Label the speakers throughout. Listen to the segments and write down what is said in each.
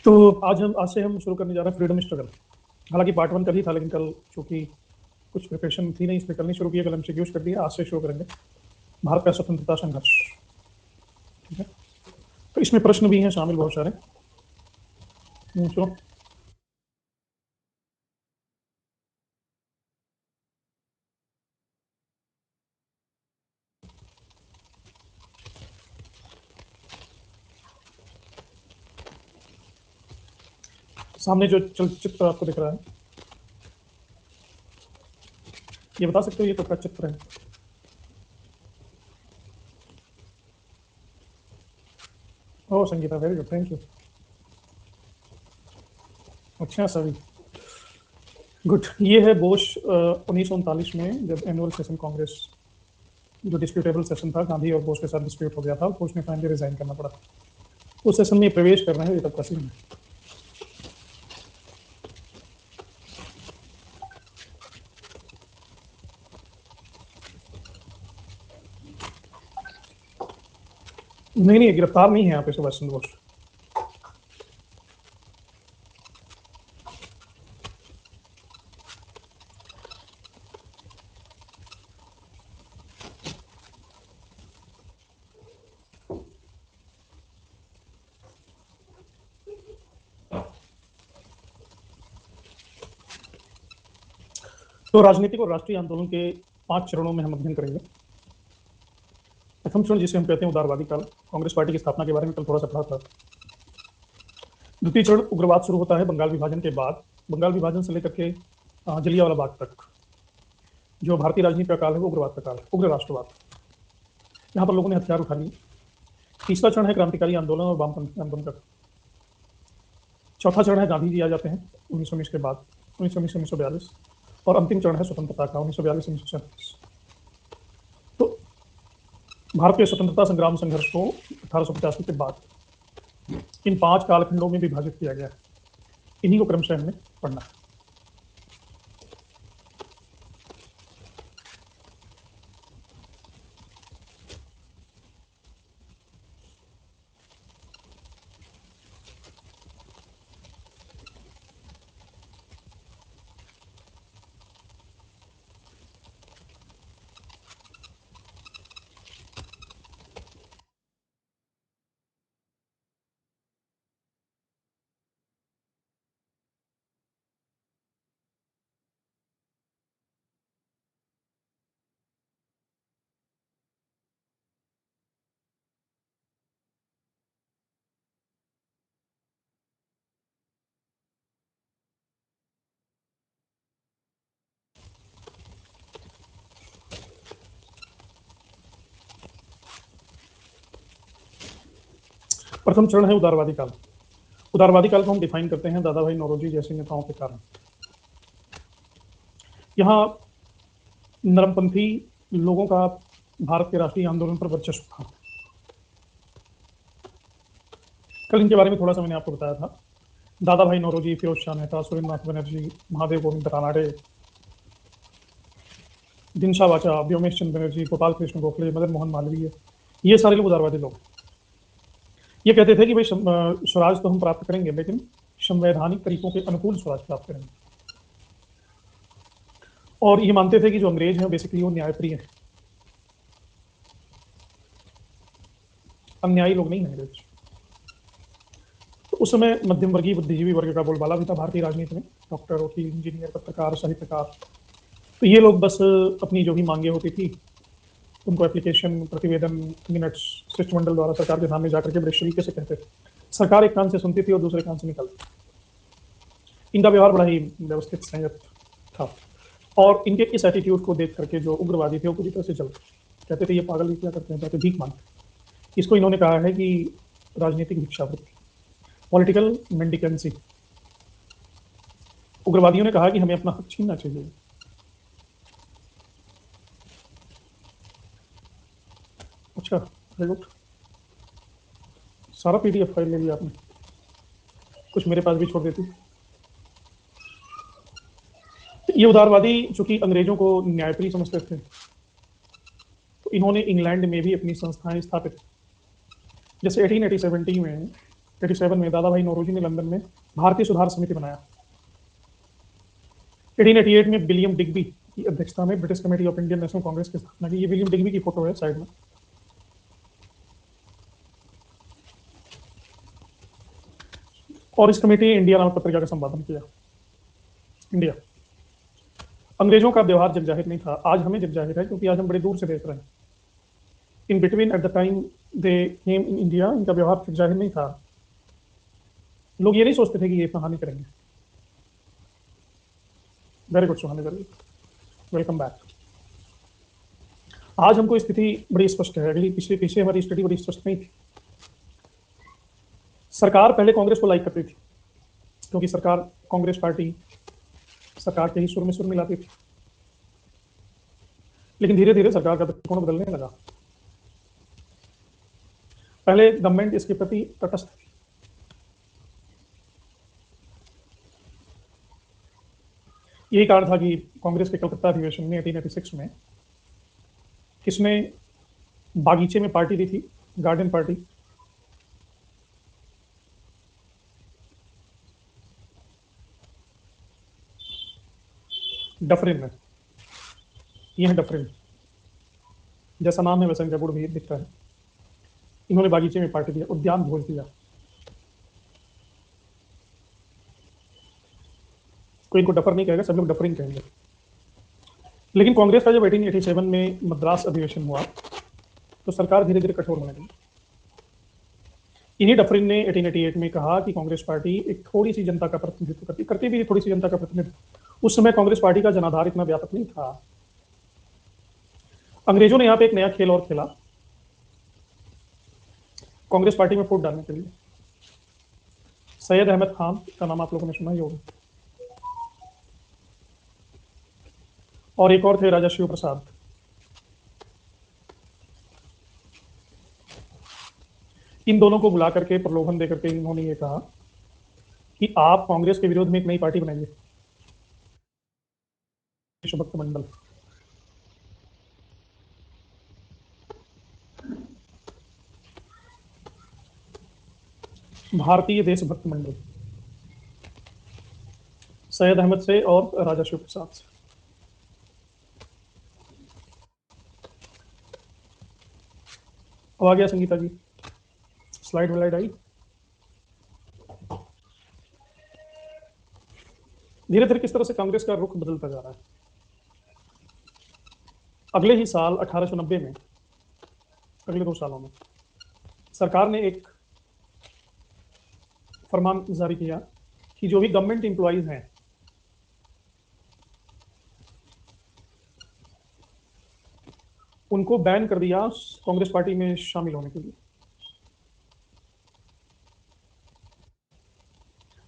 Speaker 1: तो आज से हम शुरू करने जा रहे हैं फ्रीडम स्ट्रगल। हालांकि पार्ट 1 कल ही था, लेकिन कल चूंकि कुछ प्रिपरेशन थी नहीं, इसलिए कल नहीं शुरू किया। कल हम एमसीक्यूज कर दिया, आज से शुरू करेंगे भारत का स्वतंत्रता संघर्ष। ठीक है, तो इसमें प्रश्न भी हैं शामिल बहुत सारे। चलो, सामने जो चलचित्र आपको दिख रहा है, ये बता सकते हो ये कब का चित्र है? Oh Sangeeta, very good, thank you. अच्छा सभी गुड। ये है बोश 1939 में, जब एनुअल सेशन कांग्रेस, जो डिस्प्यूटेबल सेशन था, गांधी और बोस के साथ डिस्प्यूट हो गया था, बोस ने फाइनली रिजाइन करना पड़ा। उस सेशन में प्रवेश कर रहे हैं, ये तब का सीन है। नहीं, गिरफ्तार नहीं है यहाँ पे सुभाष चंद्र बोस। तो राजनीतिक और राष्ट्रीय आंदोलन के 5 चरणों में हम अध्ययन करेंगे। प्रथम चरण, जिसे हम कहते हैं उदारवादी काल, कांग्रेस पार्टी की स्थापना के बारे में कल थोड़ा सा पढ़ा था। द्वितीय चरण, उग्रवाद शुरू होता है बंगाल विभाजन के बाद। बंगाल विभाजन से लेकर के जलियांवाला बाग तक जो भारतीय राजनीति का काल है, वो उग्रवाद का काल है, उग्र राष्ट्रवाद। यहाँ पर लोगों ने हथियार उठा लिए। तीसरा चरण है क्रांतिकारी आंदोलन और वामपंथी आंदोलन का। चौथा चरण है गांधी जी आ जाते हैं 1919 के बाद, 1919 से 1942। और अंतिम चरण है स्वतंत्रता का, 1942 से 1947। तो भारत के स्वतंत्रता संग्राम संघर्ष को 1885 के बाद इन 5 कालखंडों में विभाजित किया गया है। इन्हीं को क्रमशः हमने पढ़ना है। प्रथम चरण है उदारवादी काल। उदारवादी काल को हम डिफाइन करते हैं दादा भाई नौरोजी जैसे नेताओं के कारण। यहाँ नरमपंथी लोगों का भारत के राष्ट्रीय आंदोलन पर वर्चस्व था। कल इनके बारे में थोड़ा सा मैंने आपको बताया था। दादा भाई नौरोजी, फिरोज शाह मेहता, सुरेंद्रनाथ बनर्जी, महादेव गोविंद रानाडे, दिनशा वाचा, व्योमेश चंद्र बनर्जी, गोपाल कृष्ण गोखले, मदन मोहन मालवीय, ये सारे लोग उदारवादी लोग। ये कहते थे कि भाई स्वराज तो हम प्राप्त करेंगे, लेकिन संवैधानिक तरीकों के अनुकूल स्वराज प्राप्त करेंगे। और ये मानते थे कि जो अंग्रेज हैं बेसिकली वो न्यायप्रिय हैं, अन्यायी लोग नहीं हैं अंग्रेज। तो उस समय मध्यम वर्गीय बुद्धिजीवी वर्ग का बोलबाला भी था भारतीय राजनीति में। डॉक्टर, वकील, इंजीनियर, पत्रकार, साहित्यकार। तो ये लोग बस अपनी जो भी मांगे होती थी उनको एप्लीकेशन, प्रतिवेदन, मिनट्स, शिष्टमंडल द्वारा सरकार के सामने जाकर के बड़े तरीके से कहते थे। सरकार एक कान से सुनती थी और दूसरे कान से निकलती। इनका व्यवहार बड़ा ही व्यवस्थित, संयत था। और इनके इस एटीट्यूड को देख करके जो उग्रवादी थे वो पूरी तरह से जल कहते थे ये पागल क्या करते हैं, जाके भीख मांगते। इसको इन्होंने कहा है कि राजनीतिक भिक्षावृत्ति, पॉलिटिकल मेंडिकेंसी। उग्रवादियों ने कहा कि हमें अपना हक छीनना चाहिए। अच्छा, वेरी गुड। सारा पीडीएफ फाइल ले लिया आपने, कुछ मेरे पास भी छोड़ देती। ये उदारवादी चूंकि अंग्रेजों को न्यायप्रिय समझते थे, तो इन्होंने इंग्लैंड में भी अपनी संस्थाएं स्थापित। जैसे 1870 में 87 में दादा भाई नौरोजी ने लंदन में भारतीय सुधार समिति बनाया। 1888 में विलियम डिग्बी की अध्यक्षता में British committee of Indian national Congress की स्थापना की। ये विलियम डिग्बी की फोटो है साइड में। और इस कमेटी ने इंडिया नामक पत्रिका का संपादन किया। इंडिया अंग्रेजों का व्यवहार जग जाहिर नहीं था, आज हमें जग जाहिर है, क्योंकि आज हम बड़े दूर से देख रहे हैं। In between at the time they came in India, इनका व्यवहार जग जाहिर नहीं था। लोग ये नहीं सोचते थे कि ये इतना हानि करेंगे। वेरी गुड सुहानी, वेरी गुड, वेलकम बैक। आज हमको स्थिति बड़ी स्पष्ट है, अगली पिछले पीछे हमारी स्टडी बड़ी स्पष्ट नहीं थी। सरकार पहले कांग्रेस को लाइक करती थी, क्योंकि सरकार कांग्रेस पार्टी सरकार के ही सुर में सुर मिलाती थी। लेकिन धीरे धीरे सरकार का दृष्टिकोण बदलने लगा। पहले गवर्नमेंट इसके प्रति तटस्थ थी। यही कारण था कि कांग्रेस के कलकत्ता अधिवेशन में 1886 में किसने बागीचे में पार्टी दी थी, गार्डन पार्टी। डफरिन में, यह है डफरिन, जैसा नाम है वैसा इनका गुड़ भी दिखता है। इन्होंने बागीचे में पार्टी दिया, उद्यान भोज दिया। कोई इनको डफर नहीं कहेगा, सब लोग डफरिन कहेंगे। लेकिन कांग्रेस का जब 1887 में मद्रास अधिवेशन हुआ तो सरकार धीरे धीरे कठोर होने लगी। इन्हीं डफरिन ने 1888 में कहा कि कांग्रेस पार्टी एक थोड़ी सी जनता का प्रतिनिधित्व करती भी थोड़ी सी जनता का प्रतिनिधित्व। उस समय कांग्रेस पार्टी का जनाधार इतना व्यापक नहीं था। अंग्रेजों ने यहाँ पे एक नया खेल और खेला कांग्रेस पार्टी में फूट डालने के लिए। सैयद अहमद खान का नाम आप लोगों ने सुना ही होगा, और एक और थे राजा शिव प्रसाद। इन दोनों को बुला करके प्रलोभन देकर के इन्होंने ये कहा कि आप कांग्रेस के विरोध में एक नई पार्टी बनाइए, देशभक्त मंडल। भारतीय देशभक्त मंडल, सैयद अहमद से और राजा शिव प्रसाद से। अब आ गया संगीता जी, स्लाइड वाइड आई। धीरे धीरे किस तरह से कांग्रेस का रुख बदलता जा रहा है। अगले ही साल 1890 में, अगले 2 सालों में सरकार ने एक फरमान जारी किया कि जो भी गवर्नमेंट एम्प्लॉइज हैं उनको बैन कर दिया कांग्रेस पार्टी में शामिल होने के लिए।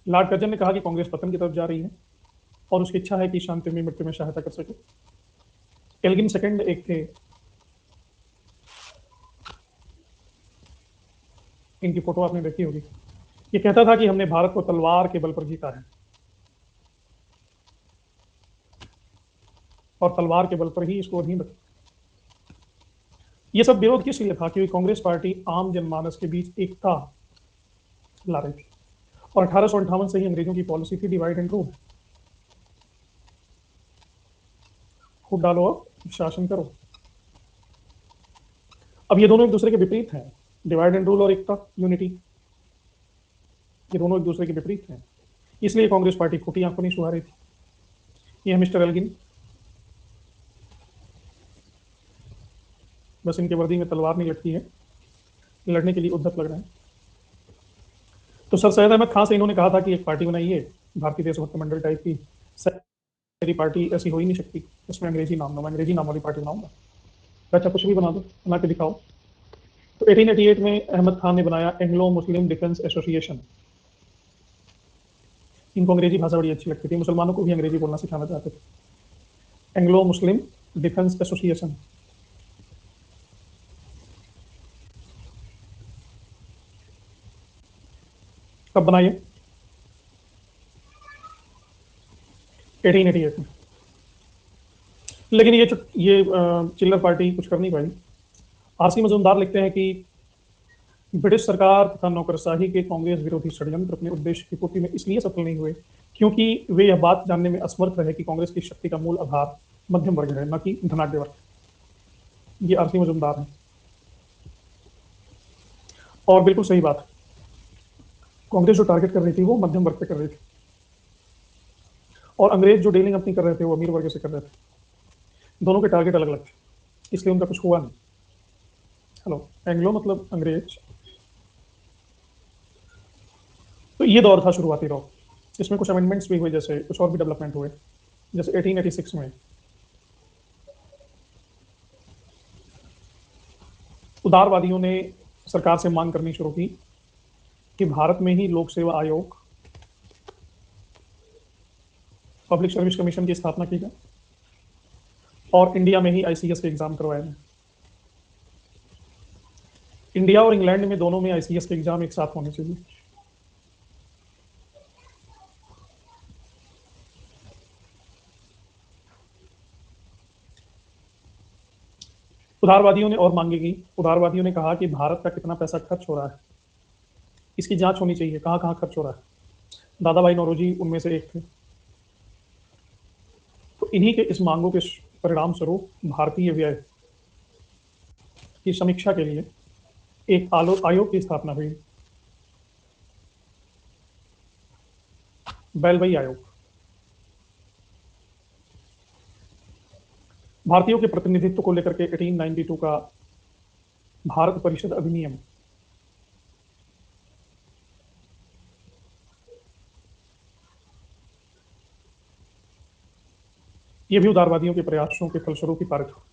Speaker 1: लॉर्ड कर्जन ने कहा कि कांग्रेस पतन की तरफ जा रही है और उसकी इच्छा है कि शांति में मृत्यु में सहायता कर सके। एल्गिन सेकंड एक थे, इनकी फोटो आपने देखी होगी। ये कहता था कि हमने भारत को तलवार के बल पर जीता है, और तलवार के बल पर ही इसको अधीन रखा। ये सब विरोध किस लिए था? क्योंकि कांग्रेस पार्टी आम जनमानस के बीच एकता ला रही थी, और 1858 से ही अंग्रेजों की पॉलिसी थी डिवाइड एंड रूल, फूट डालो और शासन करो। अब ये दोनों एक दूसरे के विपरीत हैं, डिवाइड एंड रूल और एकता, यूनिटी, ये दोनों एक दूसरे के विपरीत हैं। इसलिए कांग्रेस पार्टी खोटी आंखों नहीं सुहा रही थी। ये है मिस्टर एल्गिन, बस इनके वर्दी में तलवार नहीं लटकी है, लड़ने के लिए उद्धत लग रहे हैं। तो सर सैयद अहमद खान से इन्होंने कहा था कि एक पार्टी बनाइए भारतीय देशभक्त मंडल टाइप की। सर मेरी पार्टी ऐसी हो ही नहीं सकती, इसमें अंग्रेजी नाम ना, मैं अंग्रेजी नाम वाली पार्टी बनाऊंगा। अच्छा कुछ भी बना दो, बना के दिखाओ। तो 1888 में अहमद खान ने बनाया एंग्लो मुस्लिम डिफेंस एसोसिएशन। इनको अंग्रेजी भाषा बड़ी अच्छी लगती थी, मुसलमानों को भी अंग्रेजी बोलना सिखाना चाहते थे। एंग्लो मुस्लिम डिफेंस एसोसिएशन। कब बनाइए? 1888 में। लेकिन ये चिल्लर पार्टी कुछ कर नहीं पाई। आरसी मजूमदार लिखते हैं कि ब्रिटिश सरकार तथा नौकरशाही के कांग्रेस विरोधी षड्यंत्र अपने उद्देश्य की पूर्ति में इसलिए सफल नहीं हुए क्योंकि वे यह बात जानने में असमर्थ रहे कि कांग्रेस की शक्ति का मूल आधार मध्यम वर्ग है, न कि धनाढ्य वर्ग। ये आरती मजूमदार है और बिल्कुल सही बात। कांग्रेस जो टारगेट कर रही थी वो मध्यम वर्ग पे कर रही थी और अंग्रेज जो डीलिंग अपनी कर रहे थे वो अमीर वर्ग से कर रहे थे। दोनों के टारगेट अलग अलग थे, इसलिए उनका कुछ हुआ नहीं। हेलो, एंग्लो मतलब अंग्रेज। तो ये दौर था शुरुआती दौर, इसमें कुछ अमेंडमेंट्स भी हुए, जैसे कुछ और भी डेवलपमेंट हुए, जैसे 1886 में उदारवादियों ने सरकार से मांग करनी शुरू की कि भारत में ही लोक सेवा आयोग, पब्लिक सर्विस कमीशन की स्थापना की जाए और इंडिया में ही आईसीएस के एग्जाम करवाए जाए। इंडिया और इंग्लैंड में दोनों में आईसीएस के एग्जाम एक साथ होने चाहिए। उदारवादियों ने और मांगे की, उदारवादियों ने कहा कि भारत का कितना पैसा खर्च हो रहा है, इसकी जांच होनी चाहिए, कहाँ कहाँ खर्च हो रहा है। दादा भाई नौरोजी उनमें से एक थे। तो इन्हीं के इस मांगों के परिणाम स्वरूप भारतीय व्यय की समीक्षा के लिए एक आयोग की स्थापना हुई, बैलवई आयोग। भारतीयों के प्रतिनिधित्व को लेकर के 1892 का भारत परिषद अधिनियम ये भी उदारवादियों के प्रयासों के फलस्वरूप ही पारित हुआ।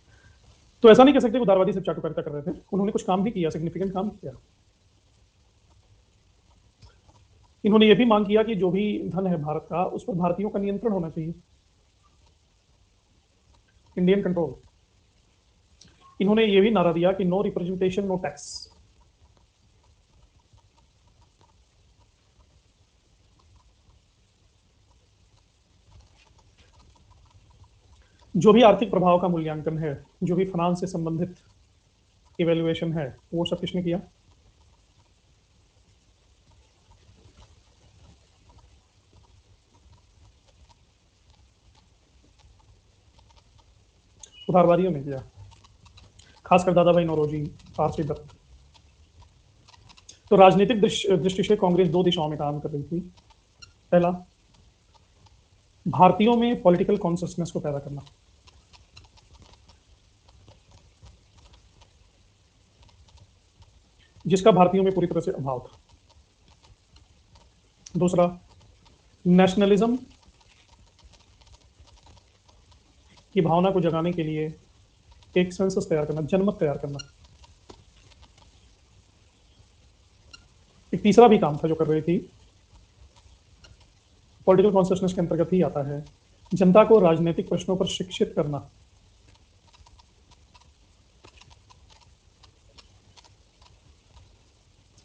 Speaker 1: तो ऐसा नहीं कह सकते उदारवादी सिर्फ चाटुकारिता कर रहे थे, उन्होंने कुछ काम भी किया, सिग्निफिकेंट काम किया। इन्होंने ये भी मांग किया कि जो भी धन है भारत का उस पर भारतीयों का नियंत्रण होना चाहिए, इंडियन कंट्रोल। इन्होंने ये भी नारा दिया कि नो रिप्रेजेंटेशन नो टैक्स। जो भी आर्थिक प्रभाव का मूल्यांकन है, जो भी फाइनेंस से संबंधित इवेल्युएशन है, वो सब किसने किया? उदारवादियों ने किया, खासकर दादा भाई नौरोजी, पारसी दत्त। तो राजनीतिक दृष्टि से कांग्रेस दो दिशाओं में काम कर रही थी। पहला, भारतीयों में पॉलिटिकल कॉन्शियसनेस को पैदा करना, जिसका भारतीयों में पूरी तरह से अभाव था। दूसरा, नेशनलिज्म की भावना को जगाने के लिए एक सेंसस तैयार करना, जनमत तैयार करना। एक तीसरा भी काम था जो कर रही थी, पॉलिटिकल कॉन्शियसनेस के अंतर्गत ही आता है, जनता को राजनीतिक प्रश्नों पर शिक्षित करना।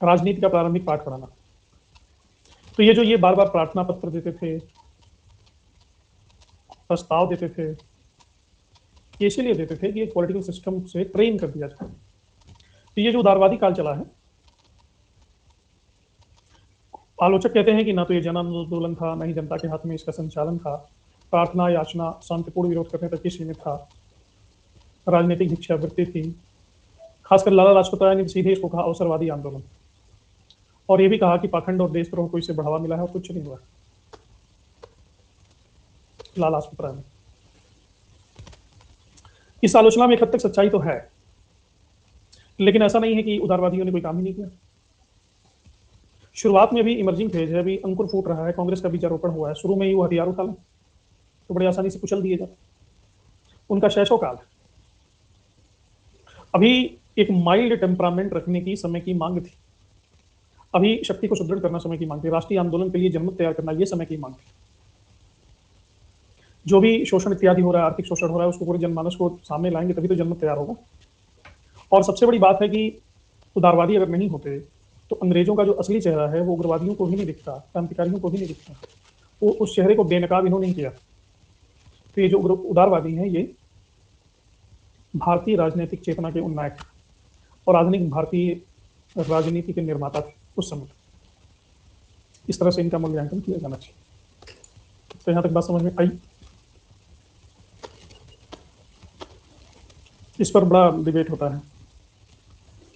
Speaker 1: राजनीति का प्रारंभिक पाठ पढ़ाना। तो ये बार बार प्रार्थना पत्र देते थे, प्रस्ताव देते थे, ये इसीलिए देते थे कि एक पॉलिटिकल सिस्टम से ट्रेन कर दिया जाए। तो ये जो उदारवादी काल चला है, आलोचक कहते हैं कि ना तो ये जन आंदोलन था, ना ही जनता के हाथ में इसका संचालन था। प्रार्थना याचना शांतिपूर्ण विरोध करने तक ही सीमित था, राजनीतिक भिक्षावृत्ति थी। खासकर लाला लाजपत राय ने सीधे इसको कहा अवसरवादी आंदोलन, और ये भी कहा कि पाखंड और देशद्रोह को इससे बढ़ावा मिला है और कुछ नहीं हुआ। लाला लाजपत राय ने इस आलोचना में एक हद तक सच्चाई तो है, लेकिन ऐसा नहीं है कि उदारवादियों ने कोई काम ही नहीं किया। शुरुआत में भी इमर्जिंग फेज है, अभी अंकुर फूट रहा है, कांग्रेस का बीजारोपण हुआ है। शुरू में ही वो हथियार उठा लें तो बड़ी आसानी से कुचल दिए जाते, उनका शैशव काल है। अभी एक माइल्ड टेम्परामेंट रखने की समय की मांग थी, अभी शक्ति को सुदृढ़ करना समय की मांग थी, राष्ट्रीय आंदोलन के लिए जनमत तैयार करना ये समय की मांग थी। जो भी शोषण इत्यादि हो रहा है, आर्थिक शोषण हो रहा है, उसको पूरे जनमानस को सामने लाएंगे तभी तो जनमत तैयार होगा। और सबसे बड़ी बात है कि उदारवादी अगर नहीं होते तो अंग्रेजों का जो असली चेहरा है वो उग्रवादियों को भी नहीं दिखता, क्रांतिकारियों को भी नहीं दिखता। वो उस चेहरे को बेनकाब इन्होंने नहीं किया। तो ये जो उदारवादी हैं, ये भारतीय राजनीतिक चेतना के उन्नायक और आधुनिक भारतीय राजनीति के निर्माता थे उस समय। इस तरह से इनका मूल्यांकन किया जाना चाहिए। तो यहाँ तक बात समझ में आई। इस पर बड़ा डिबेट होता है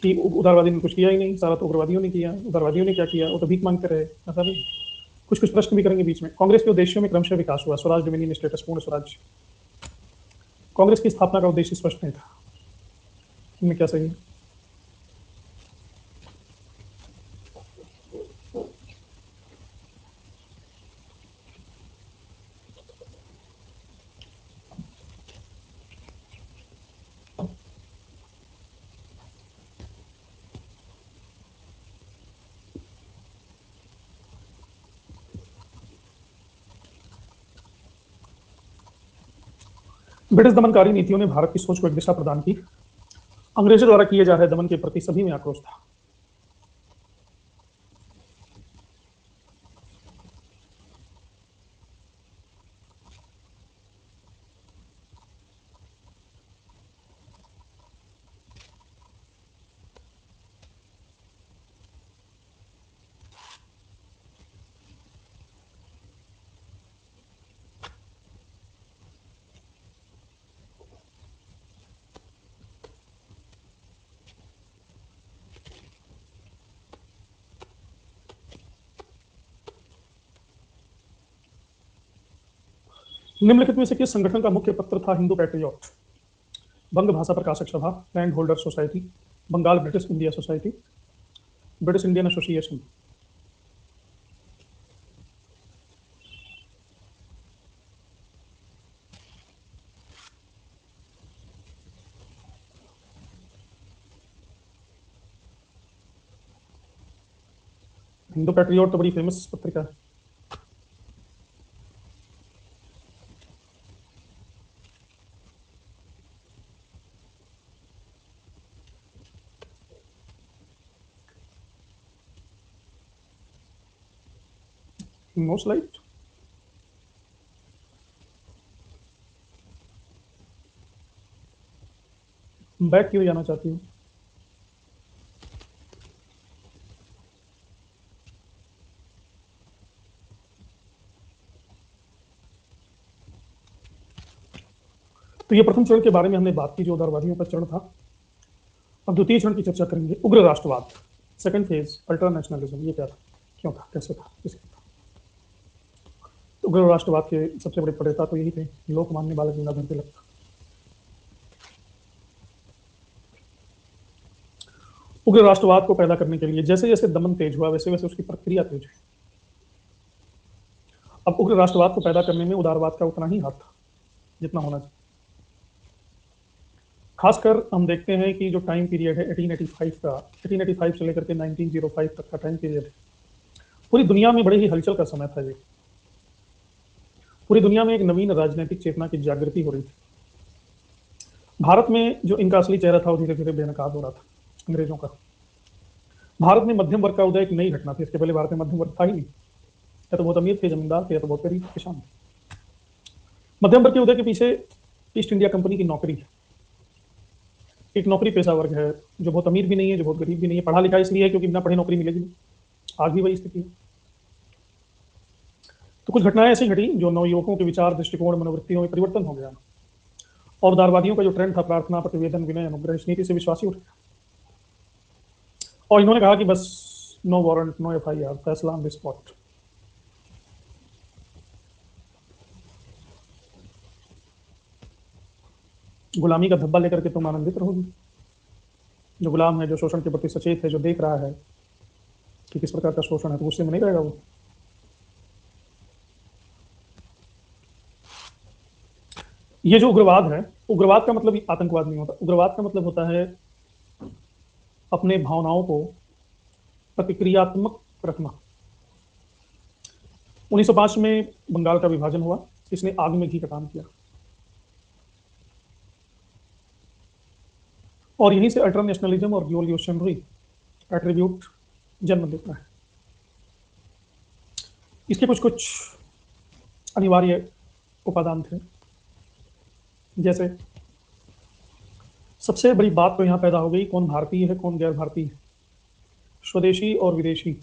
Speaker 1: कि उदारवादी ने कुछ किया ही नहीं, सारा तो उग्रवादियों ने किया। उदारवादियों ने क्या किया, वो तो भीख मांगते रहे। ऐसा नहीं, कुछ कुछ प्रश्न भी करेंगे बीच में। कांग्रेस के उद्देश्यों में क्रमशः विकास हुआ। स्वराज, डोमिनियन स्टेटस, पूर्ण स्वराज। कांग्रेस की स्थापना का उद्देश्य स्पष्ट नहीं था। इनमें क्या सही है? ब्रिटिश दमनकारी नीतियों ने भारत की सोच को एक दिशा प्रदान की। अंग्रेजों द्वारा किए जा रहे दमन के प्रति सभी में आक्रोश था। निम्नलिखित में से किस संगठन का मुख्य पत्र था हिंदू पैट्रियट? बंग Bhasha Prakashak Sabha, land holder society, Bengal British India society, British Indian association. Hindu patriot तो बड़ी फेमस पत्रिका है। No slide. बैक क्यों जाना चाहती हूँ? तो ये प्रथम चरण के बारे में हमने बात की, जो उदारवादियों का चरण था। अब द्वितीय चरण की चर्चा करेंगे, उग्र राष्ट्रवाद। Second phase, ultra nationalism. ये क्या था, क्यों था, कैसे था, किसके था? तो उग्र राष्ट्रवाद के सबसे बड़े प्रणेता तो यही थे, लोकमान्य बाल गंगाधर तिलक। उग्र राष्ट्रवाद को पैदा करने के लिए जैसे जैसे दमन तेज हुआ, वैसे वैसे उसकी प्रक्रिया तेज हुई। अब उग्र राष्ट्रवाद को पैदा करने में उदारवाद का उतना ही हाथ था जितना होना चाहिए। खासकर हम देखते हैं कि जो टाइम पीरियड है 1885 का, 1885 से लेकर के 1905 तक का टाइम पीरियड है, पूरी दुनिया में बड़े ही हलचल का समय था ये। पूरी दुनिया में एक नवीन राजनीतिक चेतना की जागृति हो रही थी। भारत में जो इनका असली चेहरा था वो धीरे धीरे बेनकाब हो रहा था, अंग्रेजों का। भारत में मध्यम वर्ग का उदय एक नई घटना थी। इसके पहले भारत में मध्यम वर्ग था ही नहीं। या तो बहुत अमीर थे, जमींदार थे, या तो बहुत गरीब किसान थे। मध्यम वर्ग के उदय के पीछे ईस्ट इंडिया कंपनी की नौकरी है। एक नौकरी पेशा वर्ग है, जो बहुत अमीर भी नहीं है, जो बहुत गरीब भी नहीं है। पढ़ा लिखा इसलिए है क्योंकि बिना पढ़े नौकरी मिलेगी नहीं। आज भी वही स्थिति है। तो कुछ घटनाएं ऐसी घटी जो नवयुवकों के विचार, दृष्टिकोण, मनोवृत्तियों में परिवर्तन हो गया। और उदारवादियों का जो ट्रेंड था, प्रार्थना, प्रतिवेदन, विनय, अनुग्रह, इस नीति से विश्वासी उठ गया। और इन्होंने कहा कि बस नो वारंट, नो एफआईआर, फैसला ऑन द स्पॉट। गुलामी का धब्बा लेकर के तुम आनंदित रहोगी। जो गुलाम है, जो शोषण के प्रति सचेत है, जो देख रहा है कि किस प्रकार का शोषण है, तो गुस्से में नहीं रहेगा वो। ये जो उग्रवाद है, उग्रवाद का मतलब आतंकवाद नहीं होता। उग्रवाद का मतलब होता है अपने भावनाओं को प्रतिक्रियात्मक रखना। 1905 में बंगाल का विभाजन हुआ, इसने आग में घी का काम किया। और यहीं से अल्ट्रा नेशनलिज्म और रिवॉल्यूशनरी एट्रीब्यूट जन्म लेता है। इसके कुछ कुछ अनिवार्य उपादान थे। जैसे सबसे बड़ी बात तो यहाँ पैदा हो गई, कौन भारतीय है, कौन गैर भारतीय है। स्वदेशी और विदेशी।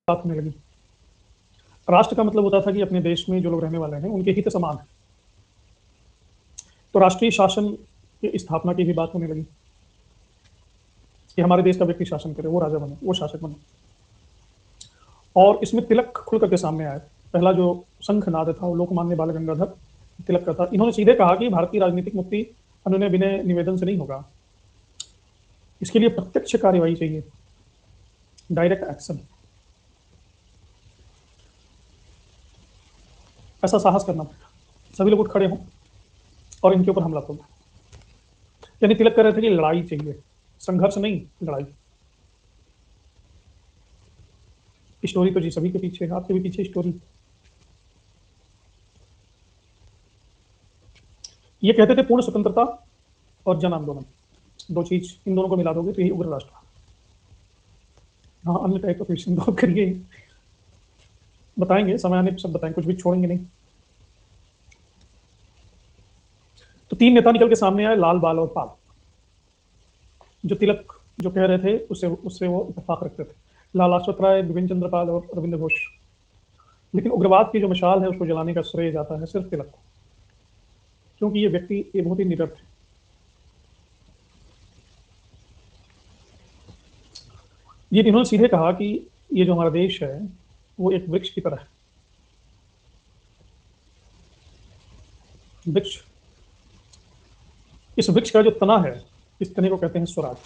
Speaker 1: बात होने लगी। राष्ट्र का मतलब होता था कि अपने देश में जो लोग रहने वाले हैं उनके हित समान है। तो राष्ट्रीय शासन की स्थापना की भी बात होने लगी कि हमारे देश का व्यक्ति शासन करे, वो राजा बने, वो शासक बने। और इसमें तिलक खुल करके सामने आया। पहला जो शंखनाद था वो लोकमान्य बाल गंगाधर तिलक का था। इन्होंने सीधे कहा कि भारतीय राजनीतिक मुक्ति अनुनय विनय निवेदन से नहीं होगा, इसके लिए प्रत्यक्ष कार्यवाही चाहिए, डायरेक्ट एक्शन। ऐसा साहस करना पड़ेगा, सभी लोग उठ खड़े हों और इनके ऊपर हमला करो। यानी तिलक कह रहे थे कि लड़ाई चाहिए, संघर्ष नहीं, लड़ाई। स्टोरी तो जी सभी के पीछे है, आपके भी पीछे स्टोरी। ये कहते थे पूर्ण स्वतंत्रता और जन आंदोलन, दो चीज, इन दोनों को मिला दोगे तो यही उग्र राष्ट्र। हाँ, अन्य टाइप का क्वेश्चन तो करिए ही। बताएंगे, समय आने पर सब बताएंगे, कुछ भी छोड़ेंगे नहीं। तो तीन नेता निकल के सामने आए, लाल, बाल और पाल। जो तिलक जो कह रहे थे उससे उससे वो इतफाक रखते थे, लाला लाजपत राय, बिपिन चंद्र पाल और अरविंद घोष। लेकिन उग्रवाद की जो मशाल है उसको जलाने का श्रेय जाता है सिर्फ तिलक को, क्योंकि ये व्यक्ति ये बहुत ही निडर थे। ये इन्होंने सीधे कहा कि ये जो हमारा देश है वो एक वृक्ष की तरह है। वृक्ष, इस वृक्ष का जो तना है, इस तने को कहते हैं स्वराज।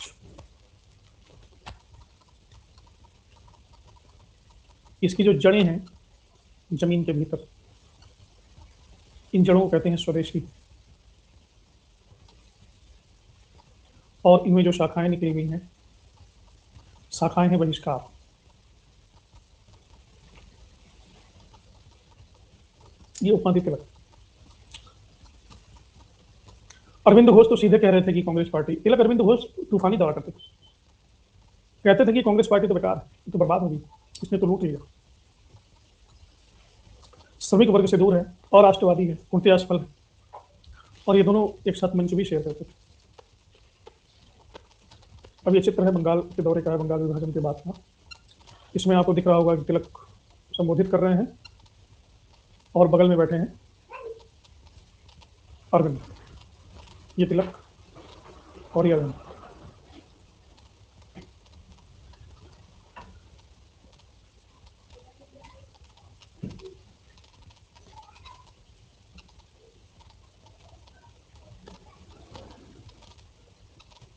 Speaker 1: इसकी जो जड़ें हैं जमीन के भीतर, इन जड़ों को कहते हैं स्वदेशी। और इनमें जो शाखाएं निकली हुई हैं, शाखाएं हैं बहिष्कार। ये उपमादित्य तिलक। अरविंद घोष तो सीधे कह रहे थे कि कांग्रेस पार्टी, तिलक अरविंद घोष तूफानी दवा करते थे। कहते थे कि कांग्रेस पार्टी तो बेकार है, ये तो बर्बाद होगी, इसने तो लूट लिया, श्रमिक वर्ग से दूर है और राष्ट्रवादी है, उनके है। और ये दोनों एक साथ मंच भी शेयर करते थे। अब ये चित्र है बंगाल के दौरे का है, बंगाल विभाजन के बाद का। इसमें आपको दिख रहा होगा कि तिलक संबोधित कर रहे हैं और बगल में बैठे हैं अरविंद। ये तिलक और ये अरविंद।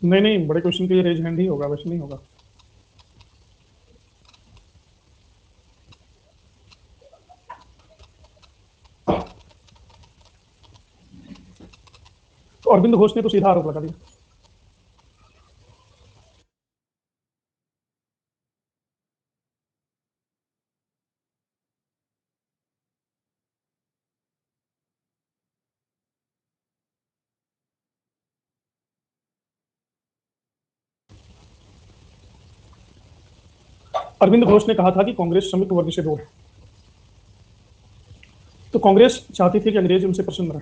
Speaker 1: नहीं नहीं, बड़े क्वेश्चन के लिए रेज हैंड ही होगा, वैसे नहीं होगा। तो अरविंद घोष ने तो सीधा आरोप लगा दिया। अरविंद घोष ने कहा था कि कांग्रेस श्रमिक वर्ग से दूर है, तो कांग्रेस चाहती थी कि अंग्रेज उनसे प्रसन्न रहे।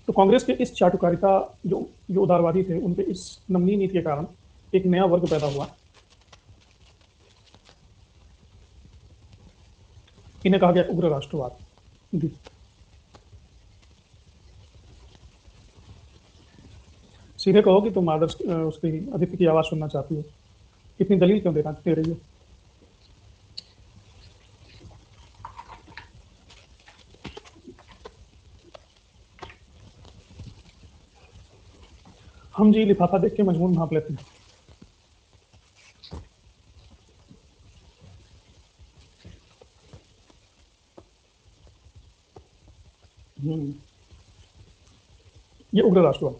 Speaker 1: तो कांग्रेस के इस चाटुकारिता, जो उदारवादी थे, उनके इस नमनीय नीति के कारण एक नया वर्ग पैदा हुआ। इन्हें कहा गया उग्र राष्ट्रवाद। सीधे कहो कि तुम आदर्श उसकी आदित्य की आवाज सुनना चाहती हो, इतनी दलील क्यों दे रही हो? हम जी लिफाफा देख के मजमून भांप लेते हैं। ये उग्र राष्ट्रवाद।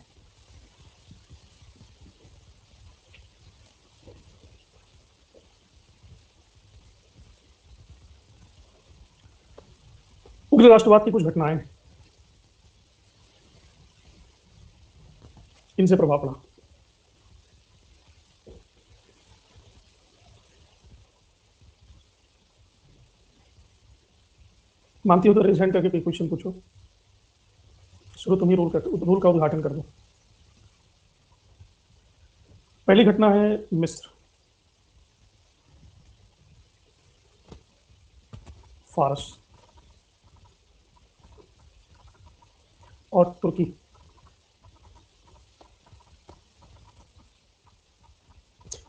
Speaker 1: उग्र राष्ट्रवाद की कुछ घटनाएं, इनसे प्रभाव पड़ा। मानती हो तो रेज हैंड करके कोई क्वेश्चन पूछो। शुरू तुम ही रूल का उद्घाटन कर दो। पहली घटना है मिस्र, फारस और तुर्की।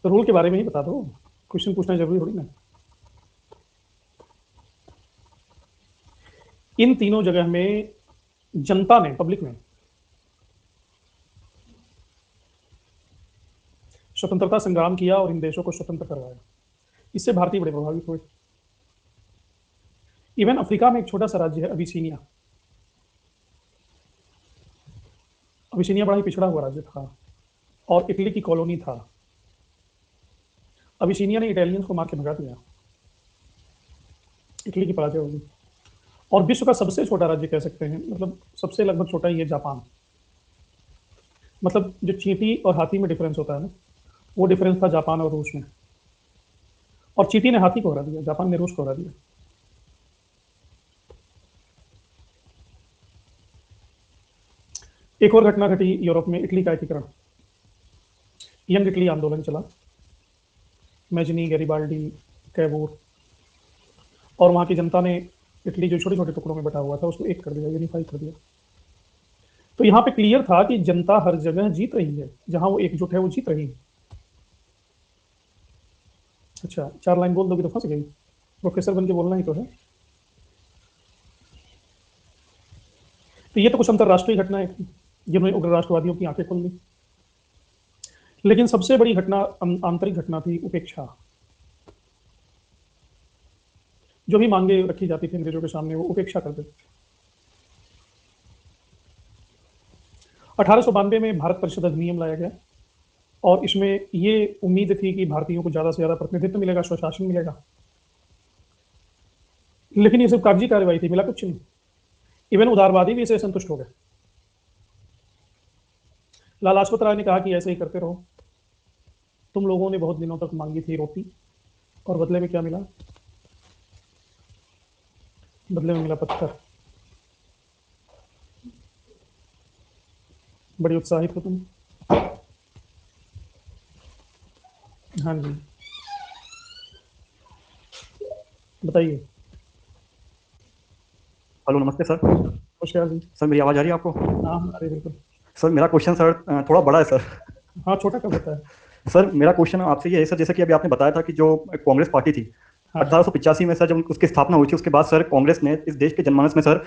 Speaker 1: तो रूल के बारे में ही बता दो, क्वेश्चन पूछना जरूरी थोड़ी ना। इन तीनों जगह में जनता ने, पब्लिक ने स्वतंत्रता संग्राम किया और इन देशों को स्वतंत्र करवाया। इससे भारतीय बड़े प्रभावित हुए। इवन अफ्रीका में एक छोटा सा राज्य है अबिसिनिया। अबिसिनिया बड़ा ही पिछड़ा हुआ राज्य था और इटली की कॉलोनी था। अबिसिनिया ने इटालियंस को मार के भगा दिया, इटली की पराजय होगी। और विश्व का सबसे छोटा राज्य कह सकते हैं, मतलब सबसे लगभग छोटा ही है जापान। मतलब जो चींटी और हाथी में डिफरेंस होता है ना, वो डिफरेंस था जापान और रूस में। और चींटी ने हाथी को हरा दिया, जापान ने रूस को हरा दिया। एक और घटना घटी यूरोप में, इटली का एकीकरण। यंग इटली आंदोलन चला। मैजनी, गैरिबाल्डी, कैबूर, और वहां की जनता ने इटली जो छोटे छोटे टुकड़ों में बटा हुआ था उसको एक कर दिया, यूनिफाई कर दिया। तो यहाँ पे क्लियर था कि जनता हर जगह जीत रही है, जहां वो एकजुट है वो जीत रही है। अच्छा, 4 लाइन बोल दोगे तो फंस गई। प्रोफेसर बन के बोलना ही तो है। तो ये तो कुछ अंतरराष्ट्रीय घटनाएं थी जिन्होंने उग्र राष्ट्रवादियों की आंखें खोल दी। लेकिन सबसे बड़ी घटना आंतरिक घटना थी उपेक्षा। जो भी मांगे रखी जाती थी अंग्रेजों के सामने, वो उपेक्षा कर देते थे। 1892 में भारत परिषद अधिनियम लाया गया और इसमें ये उम्मीद थी कि भारतीयों को ज्यादा से ज्यादा प्रतिनिधित्व मिलेगा, स्वशासन मिलेगा। लेकिन ये सब कागजी कार्रवाई थी, मिला कुछ नहीं। इवन उदारवादी भी इसे संतुष्ट हो गए। लाला लाजपत राय ने कहा कि ऐसे ही करते रहो, तुम लोगों ने बहुत दिनों तक मांगी थी रोटी और बदले में क्या मिला? बदले में मिला पत्थर। बड़ी उत्साहित हो तुम। हाँ जी, बताइए।
Speaker 2: हेलो, नमस्ते सर।
Speaker 1: नमस्कार जी।
Speaker 2: सर, मेरी आवाज़ आ रही है आपको?
Speaker 1: हाँ, अरे बिल्कुल।
Speaker 2: सर, मेरा क्वेश्चन सर थोड़ा बड़ा है सर।
Speaker 1: हाँ, छोटा कब होता है?
Speaker 2: सर, मेरा क्वेश्चन आपसे ये है सर, जैसे कि अभी आपने बताया था कि जो कांग्रेस पार्टी थी,
Speaker 1: हाँ,
Speaker 2: 1885 में सर जब उसकी स्थापना हुई थी, उसके बाद सर कांग्रेस ने इस देश के जनमानस में सर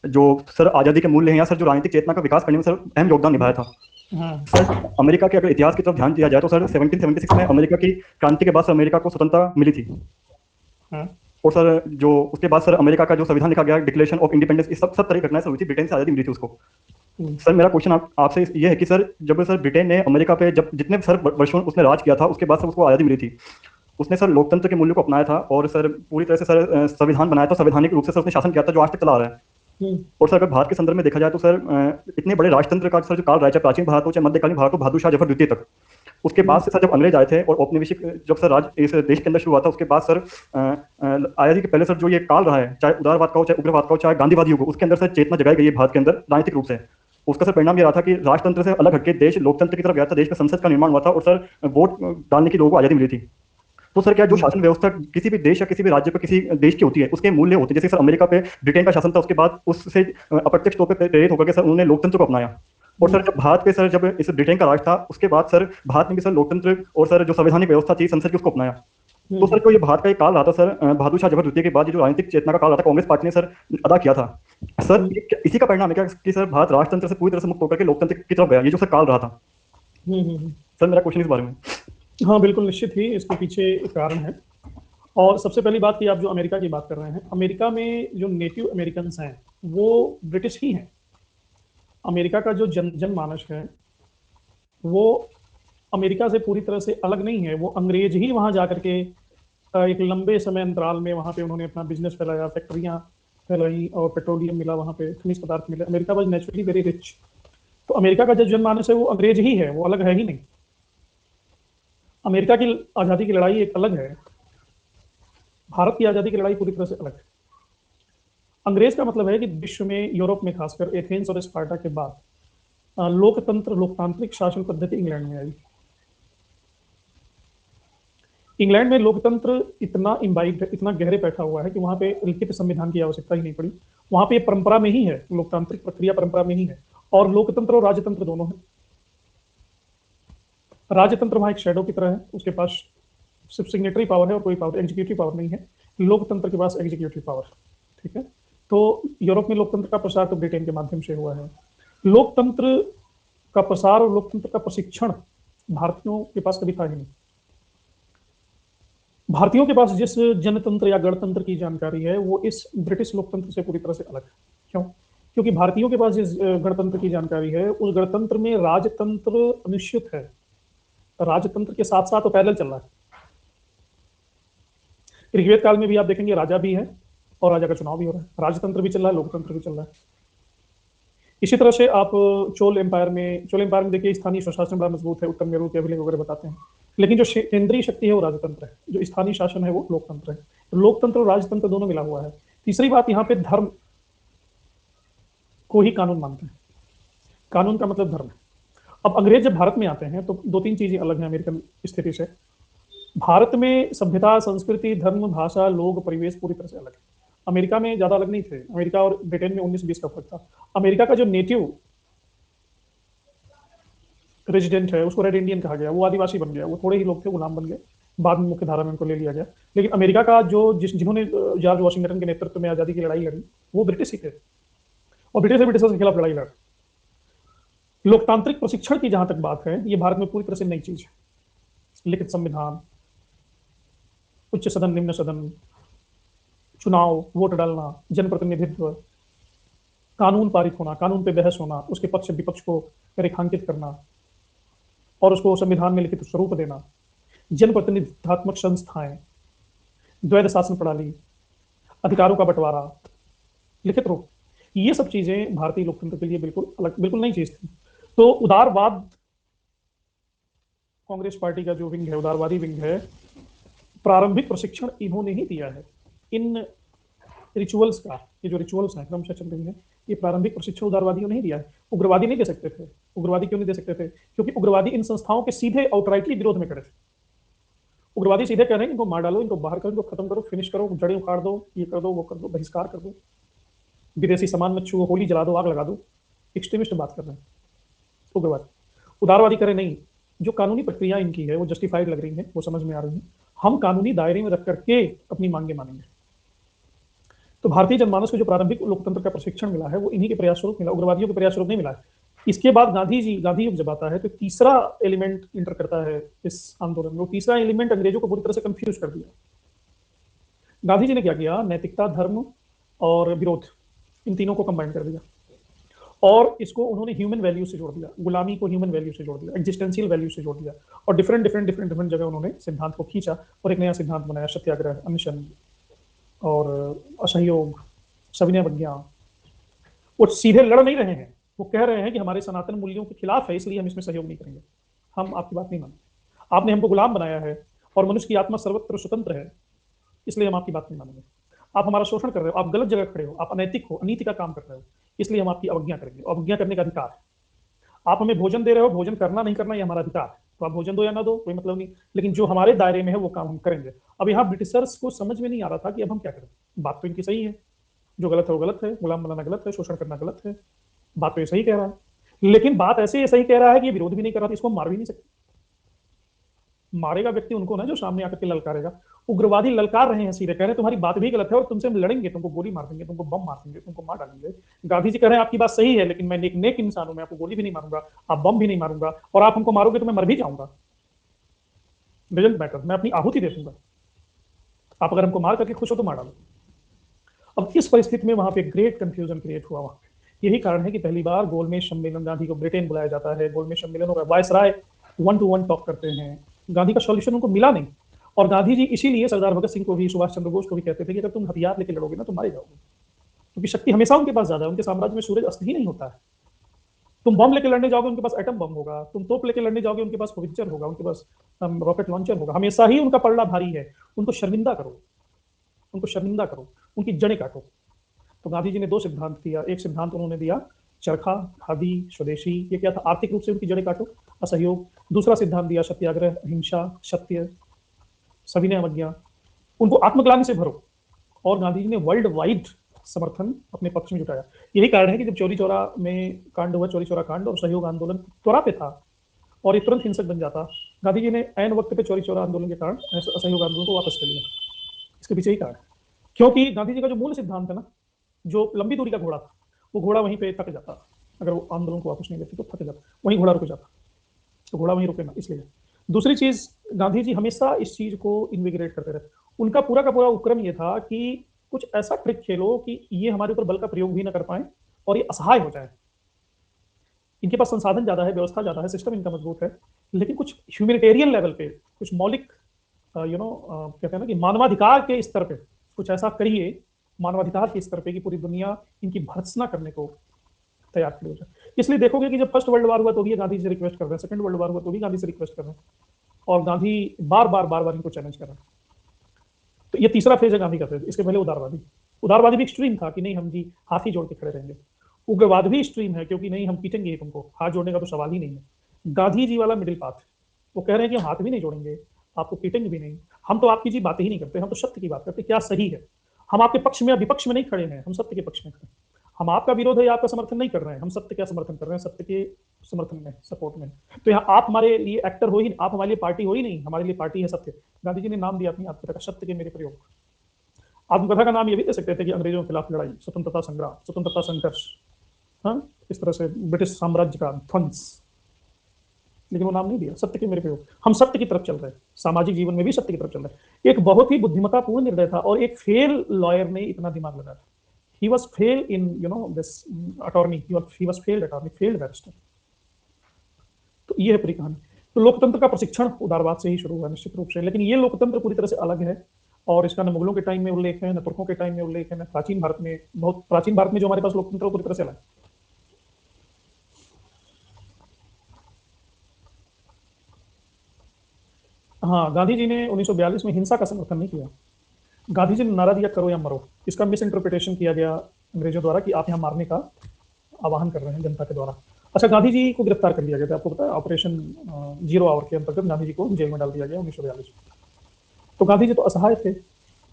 Speaker 2: जो सर आज़ादी के मूल्य हैं या सर जो राजनीतिक चेतना का विकास करने में सर अहम योगदान निभाया था।
Speaker 1: हाँ,
Speaker 2: सर, अमेरिका के अगर इतिहास की तरफ ध्यान दिया जाए तो सर 1776 में अमेरिका की क्रांति के बाद सर अमेरिका को स्वतंत्रता मिली थी।
Speaker 1: हाँ,
Speaker 2: और सर जो उसके बाद सर अमेरिका का जो संविधान लिखा गया, डिक्लेरेशन ऑफ इंडिपेंडेंस, इस सब तरह की घटनाएं सर हुई थी। ब्रिटेन से आज़ादी मिली थी उसको। सर, मेरा क्वेश्चन आपसे ये है कि सर जब सर ब्रिटेन ने अमेरिका पे जब जितने सर वर्षों उसने राज किया था, उसके बाद सर उसको आज़ादी मिली थी, उसने सर लोकतंत्र के मूल्य को अपनाया था और सर पूरी तरह से सर संविधान बनाया था, संवैधानिक रूप से सर उसने शासन किया था जो आज तक चला आ रहा है। और सर अगर भारत के संदर्भ में देखा जाए तो सर इतने बड़े राजतंत्र का सर जो काल रहा है, चाहे प्राचीन भारत हो चाहे मध्यकालीन भारत हो, बहादुर शाह जफर द्वितीय तक, उसके बाद से सर जब अंग्रेज आए थे और औपनिवेशिक जब सर राज इस देश के अंदर शुरू हुआ था, उसके बाद सर आजादी के पहले सर जो ये काल रहा है, चाहे उदारवाद का हो, चाहे उग्रवाद का हो, चाहे गांधीवादी युग हो, उसके अंदर सर चेतना जगाई गई है भारत के अंदर राजनीतिक रूप से। उसका सर परिणाम ये रहा था कि राजतंत्र से अलग हटके देश लोकतंत्र की तरफ गया था, देश में संसद का निर्माण हुआ था और सर वोट डालने की लोगों को आजादी मिली थी। तो सर क्या जो शासन व्यवस्था किसी भी देश या किसी भी राज्य पर किसी देश की होती है, उसके मूल्य होते हैं। जैसे सर अमेरिका पे ब्रिटेन का शासन था, उसके बाद उससे अप्रत्यक्ष तौर पर प्रेरित होकर के सर उन्होंने लोकतंत्र को अपनाया। और सर जब भारत पे सर जब इस ब्रिटेन का राज था, उसके बाद सर भारत ने भी सर लोकतंत्र और सर जो संवैधानिक व्यवस्था थी संसद की, उसको अपनाया। तो सर जो ये भारत का एक काल रहा था सर, बहादुर शाह जफर द्वितीय के बाद ये जो राजनीतिक चेतना का काल रहा था, कांग्रेस पार्टी ने सर अदा किया था। सर इसी का परिणाम है क्या कि सर भारत राजतंत्र से पूरी तरह से मुक्त होकर के लोकतंत्र की तरफ गया, ये जो सर काल रहा था। सर मेरा क्वेश्चन इस बारे में।
Speaker 1: हाँ बिल्कुल, निश्चित ही इसके पीछे एक कारण है। और सबसे पहली बात कि आप जो अमेरिका की बात कर रहे हैं, अमेरिका में जो नेटिव अमेरिकन हैं वो ब्रिटिश ही हैं। अमेरिका का जो जनमानस है वो अमेरिका से पूरी तरह से अलग नहीं है। वो अंग्रेज ही वहां जाकर के एक लंबे समय अंतराल में वहां पे उन्होंने अपना बिजनेस फैलाया, फैक्ट्रियां फैलाई और पेट्रोलियम मिला, वहां पे खनिज पदार्थ मिले। America was naturally very rich. तो अमेरिका का जो जनमानस है वो अंग्रेज ही है, वो अलग है ही नहीं। अमेरिका की आज़ादी की लड़ाई एक अलग है, भारत की आज़ादी की लड़ाई पूरी तरह से अलग है। अंग्रेज का मतलब है कि विश्व में, यूरोप में खासकर एथेंस और स्पार्टा के बाद लोकतंत्र, लोकतांत्रिक शासन पद्धति इंग्लैंड में आई। इंग्लैंड में लोकतंत्र इतना इम्बाइब्ड है, इतना गहरे बैठा हुआ है कि वहां पे लिखित संविधान की आवश्यकता ही नहीं पड़ी। वहां पे परंपरा में ही है, लोकतांत्रिक प्रक्रिया परंपरा में ही है। और लोकतंत्र और राजतंत्र दोनों है। राजतंत्र वहां एक शैडो की तरह है, उसके पास सिर्फ सिग्नेटरी पावर है और कोई पावर, एग्जीक्यूटिव पावर नहीं है। लोकतंत्र के पास एग्जीक्यूटिव पावर, ठीक है। तो यूरोप में लोकतंत्र का प्रसार तो ब्रिटेन के माध्यम से हुआ है। लोकतंत्र का प्रसार और लोकतंत्र का प्रशिक्षण भारतीयों के पास कभी था ही नहीं। भारतीयों के पास जिस जनतंत्र या गणतंत्र की जानकारी है वो इस ब्रिटिश लोकतंत्र से पूरी तरह से अलग है। क्यों? क्योंकि भारतीयों के पास जिस गणतंत्र की जानकारी है, उस गणतंत्र में राजतंत्र निश्चित है। राजतंत्र के साथ साथ तो पैदल चल रहा है। ऋग्वेद काल में भी आप देखेंगे राजा भी है और राजा का चुनाव भी हो रहा है, राजतंत्र भी चल रहा है, लोकतंत्र भी चल रहा है। इसी तरह से आप चोल एम्पायर में देखिए स्थानीय स्वशासन बड़ा मजबूत है, उत्तर मेरू के अभिलेख वगैरह बताते हैं। लेकिन जो केंद्रीय शक्ति है वो राजतंत्र है, जो स्थानीय शासन है वो लोकतंत्र है। लोकतंत्र और राजतंत्र दोनों मिला हुआ है। तीसरी बात, यहाँ पे धर्म को ही कानून मानते हैं। कानून का मतलब धर्म है। अब अंग्रेज जब भारत में आते हैं तो दो तीन चीजें अलग हैं अमेरिकन स्थिति से। भारत में सभ्यता, संस्कृति, धर्म, भाषा, लोग, परिवेश पूरी तरह से अलग है। अमेरिका में ज्यादा अलग नहीं थे। अमेरिका और ब्रिटेन में 19-20 का फर्क था। अमेरिका का जो नेटिव रेजिडेंट है उसको रेड इंडियन कहा गया, वो आदिवासी बन गया। वो थोड़े ही लोग थे, गुलाम बन गए, बाद में मुख्य धारा में उनको ले लिया गया। लेकिन अमेरिका का जो जिन्होंने जॉर्ज वॉशिंगटन के नेतृत्व में आजादी की लड़ाई लड़ी वो ब्रिटिश ही थे, और ब्रिटिशर्स के खिलाफ लड़ाई लड़ी। लोकतांत्रिक प्रशिक्षण की जहां तक बात है, ये भारत में पूरी तरह से नई चीज है। लिखित संविधान, उच्च सदन, निम्न सदन, चुनाव, वोट डालना, जनप्रतिनिधित्व, कानून पारित होना, कानून पे बहस होना, उसके पक्ष विपक्ष को रेखांकित करना और उसको संविधान में लिखित स्वरूप देना, जनप्रतिनिधित्वात्मक संस्थाएं, द्वैध शासन प्रणाली, अधिकारों का बंटवारा, लिखित रूप, ये सब चीजें भारतीय लोकतंत्र के लिए बिल्कुल अलग, बिल्कुल नई चीज थी। तो उदारवाद, कांग्रेस पार्टी का जो विंग है, उदारवादी विंग है, प्रारंभिक प्रशिक्षण इन्होंने ही दिया है इन रिचुअल्स का। ये जो रिचुअल्स हैं, क्रमशः चल रही है, ये प्रारंभिक प्रशिक्षण उदारवादियों ने ही दिया है। उग्रवादी नहीं दे सकते थे। उग्रवादी क्यों नहीं दे सकते थे? क्योंकि उग्रवादी इन संस्थाओं के सीधे आउटराइटली विरोध में खड़े थे। उग्रवादी सीधे कह रहे हैं इनको मार डालो, इनको बाहर करो, इनको खत्म करो, फिनिश करो, जड़ें उखाड़ दो, ये कर दो, वो कर दो, बहिष्कार कर दो, विदेशी सामान मत छुओ, होली जला दो, आग लगा दो। एक्सट्रीमिस्ट बात कर रहे हैं उग्रवादी। उदारवादी करे नहीं, जो कानूनी प्रक्रिया इनकी है वो जस्टिफाइड लग रही है, वो समझ में आ रही है, हम कानूनी दायरे में रख करके अपनी मांगे मानेंगे। तो भारतीय जनमानस को जो प्रारंभिक लोकतंत्र का प्रशिक्षण मिला है वो इन्हीं के प्रयास स्वरूप मिला, उग्रवादियों के प्रयास स्वरूप नहीं मिला है। इसके बाद गांधी युग जब आता है तो तीसरा एलिमेंट इंटर करता है इस आंदोलन में। वो तीसरा एलिमेंट अंग्रेजों को पूरी तरह से कंफ्यूज कर दिया। गांधी जी ने क्या किया? नैतिकता, धर्म और विरोध, इन तीनों को कंबाइन कर दिया और इसको उन्होंने ह्यूमन वैल्यू से जोड़ दिया, गुलामी को ह्यूमन वैल्यू से जोड़ दिया, एग्जिस्टेंशियल वैल्यू से जोड़ दिया और डिफरेंट जगह उन्होंने सिद्धांत को खींचा और एक नया सिद्धांत बनाया, सत्याग्रह, अनशन और असहयोग, सविनय अवज्ञा। वो सीधे लड़ नहीं रहे हैं, वो कह रहे हैं कि हमारे सनातन मूल्यों के खिलाफ है, इसलिए हम इसमें सहयोग नहीं करेंगे, हम आपकी बात नहीं मानते। आपने हमको गुलाम बनाया है और मनुष्य की आत्मा सर्वत्र स्वतंत्र है, इसलिए हम आपकी बात नहीं मानेंगे। आप हमारा शोषण कर रहे हो, आप गलत जगह खड़े हो, आप अनैतिक हो, अनीति का काम कर रहे हो, इसलिए हम आपकी अवज्ञा करेंगे। अवज्ञा करने का अधिकार है। आप हमें भोजन दे रहे हो, भोजन करना नहीं करना ये हमारा अधिकार है, तो आप भोजन दो या ना दो कोई मतलब नहीं, लेकिन जो हमारे दायरे में है वो काम हम करेंगे। अब यहाँ ब्रिटिशर्स को समझ में नहीं आ रहा था कि अब हम क्या करें। बात तो इनकी सही है, जो गलत है वो गलत है, गुलाम बनाना गलत है, शोषण करना गलत है, बात तो ये सही कह रहा है। लेकिन बात ऐसे ये सही कह रहा है कि ये विरोध भी नहीं कर रहा था, इसको हम मार भी नहीं सकते। मारेगा व्यक्ति उनको ना जो सामने आकर के ललकारेगा। उग्रवादी ललकार रहे हैं, सीधे कह रहे हैं तुम्हारी बात भी गलत है और तुमसे हम लड़ेंगे, तुमको गोली मार देंगे, तुमको बम मार देंगे, तुमको मार डालेंगे। गांधी जी कह रहे हैं आपकी बात सही है, लेकिन मैं नेक नेक इंसान हूं, मैं आपको गोली भी नहीं मारूंगा, आप बम भी नहीं मारूंगा, और आप हमको मारोगे तो मैं मर भी जाऊंगा। डजंट मैटर, मैं अपनी आहुति दे दूंगा। आप अगर हमको मार करके खुश हो तो मार डालो। अब इस परिस्थिति में वहां पे ग्रेट कंफ्यूजन क्रिएट हुआ वहां पे। यही कारण है कि पहली बार गोलमेज सम्मेलन, गांधी को ब्रिटेन बुलाया जाता है, गोलमेज सम्मेलन होगा, वायस राय वन टू वन टॉक करते हैं। गांधी का सॉल्यूशन उनको मिला नहीं, और गांधी जी इसीलिए सरदार भगत सिंह को भी, सुभाष चंद्र बोस को भी कहते थे कि अगर तुम हथियार लेके लड़ोगे ना तो मारे जाओगे, क्योंकि शक्ति हमेशा उनके पास ज्यादा है। उनके साम्राज्य में सूरज अस्त ही नहीं होता है। तुम बम लेके लड़ने जाओगे उनके पास एटम बम होगा, तुम तोप लेके लड़ने जाओगे उनके पास होवित्जर होगा, उनके पास रॉकेट लॉन्चर होगा। हमेशा ही उनका पलड़ा भारी है। उनको शर्मिंदा करो, उनको शर्मिंदा करो, उनकी जड़ें काटो। तो गांधी जी ने दो सिद्धांत दिया। एक सिद्धांत उन्होंने दिया चरखा, खादी, स्वदेशी, ये क्या था, आर्थिक रूप से उनकी जड़ें काटो, असहयोग। दूसरा सिद्धांत दिया सत्याग्रह, अहिंसा, सत्य, सविनय अवज्ञा, उनको आत्मग्लानि से भरो। और गांधी जी ने वर्ल्ड वाइड समर्थन अपने पक्ष में जुटाया। यही कारण है कि जब चौरी चौरा में कांड हुआ, चौरी चौरा कांड, और सहयोग आंदोलन त्वरा पे था और ये तुरंत हिंसक बन जाता, गांधी जी ने ऐन वक्त पे चौरी चौरा आंदोलन के कारण असहयोग आंदोलन को वापस कर लिया। इसके पीछे ही कारण है, क्योंकि गांधी जी का जो मूल सिद्धांत है ना, जो लंबी दूरी का घोड़ा था, वो घोड़ा वहीं पे थक जाता। अगर वो आंदोलन को वापस नहीं लेते तो थक जाता, वहीं घोड़ा रुक जाता, तो घोड़ा वहीं रुके ना, इसलिए। दूसरी चीज, गांधी जी हमेशा इस चीज को इन्विग्रेट करते रहे। उनका पूरा का पूरा उपक्रम ये था कि कुछ ऐसा ट्रिक खेलो कि ये हमारे ऊपर बल का प्रयोग भी ना कर पाए और ये असहाय हो जाए। इनके पास संसाधन ज्यादा है, व्यवस्था ज्यादा है, सिस्टम इनका मजबूत है, लेकिन कुछ ह्यूमैनिटेरियन लेवल पे, कुछ मौलिक कहते हैं ना कि मानवाधिकार के स्तर पे कुछ ऐसा करिए, मानवाधिकार के स्तर पे, कि पूरी दुनिया इनकी भर्त्सना करने को तैयार खड़ी हो जाए। इसलिए देखोगे कि जब फर्स्ट वर्ल्ड वार हुआ तो भी गांधी से रिक्वेस्ट कर रहे हैं, सेकंड वर्ल्ड वार हुआ तो भी गांधी से रिक्वेस्ट कर रहे हैं, और गांधी बार बार इनको चैलेंज कर रहे हैं। तो ये तीसरा फेज है गांधी का फेज। इसके पहले उदारवादी, उदारवादी भी एक्सट्रीम था कि नहीं हम जी हाथ ही जोड़ के खड़े रहेंगे। उग्रवाद भी एक्सट्रीम है, क्योंकि नहीं हम पीटेंगे तुमको, हाथ जोड़ने का तो सवाल ही नहीं है। गांधी जी वाला मिडिल पाथ, वो कह रहे हैं कि हम हाथ भी नहीं जोड़ेंगे, आपको पीटेंगे भी नहीं, हम तो आपकी जी बातें ही नहीं करते, हम तो सत्य की बात करते, क्या सही है। हम आपके पक्ष में या विपक्ष में नहीं खड़े हैं, हम सत्य के पक्ष में खड़े हैं। हम आपका विरोध है या आपका समर्थन नहीं कर रहे हैं, हम सत्य का समर्थन कर रहे हैं, सत्य के समर्थन में, सपोर्ट में। तो यहाँ आप हमारे लिए एक्टर हो ही, आप हमारे लिए पार्टी हो ही नहीं, हमारे लिए पार्टी है सत्य। गांधी जी ने नाम दिया अपनी आत्मकथा का, सत्य के मेरे प्रयोग। आत्मकथा का नाम ये भी दे सकते थे कि अंग्रेजों के खिलाफ लड़ाई, स्वतंत्रता संग्राम, स्वतंत्रता संघर्ष, हाँ, इस तरह से ब्रिटिश साम्राज्य का ध्वंस। लेकिन वो नाम नहीं दिया, सत्य के मेरे प्रयोग। हम सत्य की तरफ चल रहे हैं, सामाजिक जीवन में भी सत्य की तरफ चल रहे हैं। एक बहुत ही बुद्धिमत्तापूर्ण निर्णय था, और एक फेल लॉयर ने इतना दिमाग लगाया था। He was fail in this attorney, he was failed attorney, failed barrister. तो ये है पूरी कहानी। तो लोकतंत्र का प्रशिक्षण उदारवाद से ही शुरू हुआ निश्चित रूप से, लेकिन ये लोकतंत्र पूरी तरह से अलग है, और इसका न मुगलों के टाइम में उल्लेख है, न तुर्कों के टाइम में उल्लेख है, न प्राचीन भारत में। बहुत प्राचीन भारत में जो हमारे पास लोकतंत्र पूरी तरह से अलग है। हाँ, गांधी जी ने 1942 में हिंसा का समर्थन नहीं किया। गांधी जी ने नारा दिया करो या मरो। इसका मिस इंटरप्रिटेशन किया गया अंग्रेजों द्वारा कि आप यहाँ मारने का आह्वान कर रहे हैं जनता के द्वारा। अच्छा, गांधी जी को गिरफ्तार कर लिया गया था, आपको पता है, ऑपरेशन जीरो आवर के अंतर्गत गांधी जी को जेल में डाल दिया गया 1942 में। तो गांधी जी तो असहाय थे।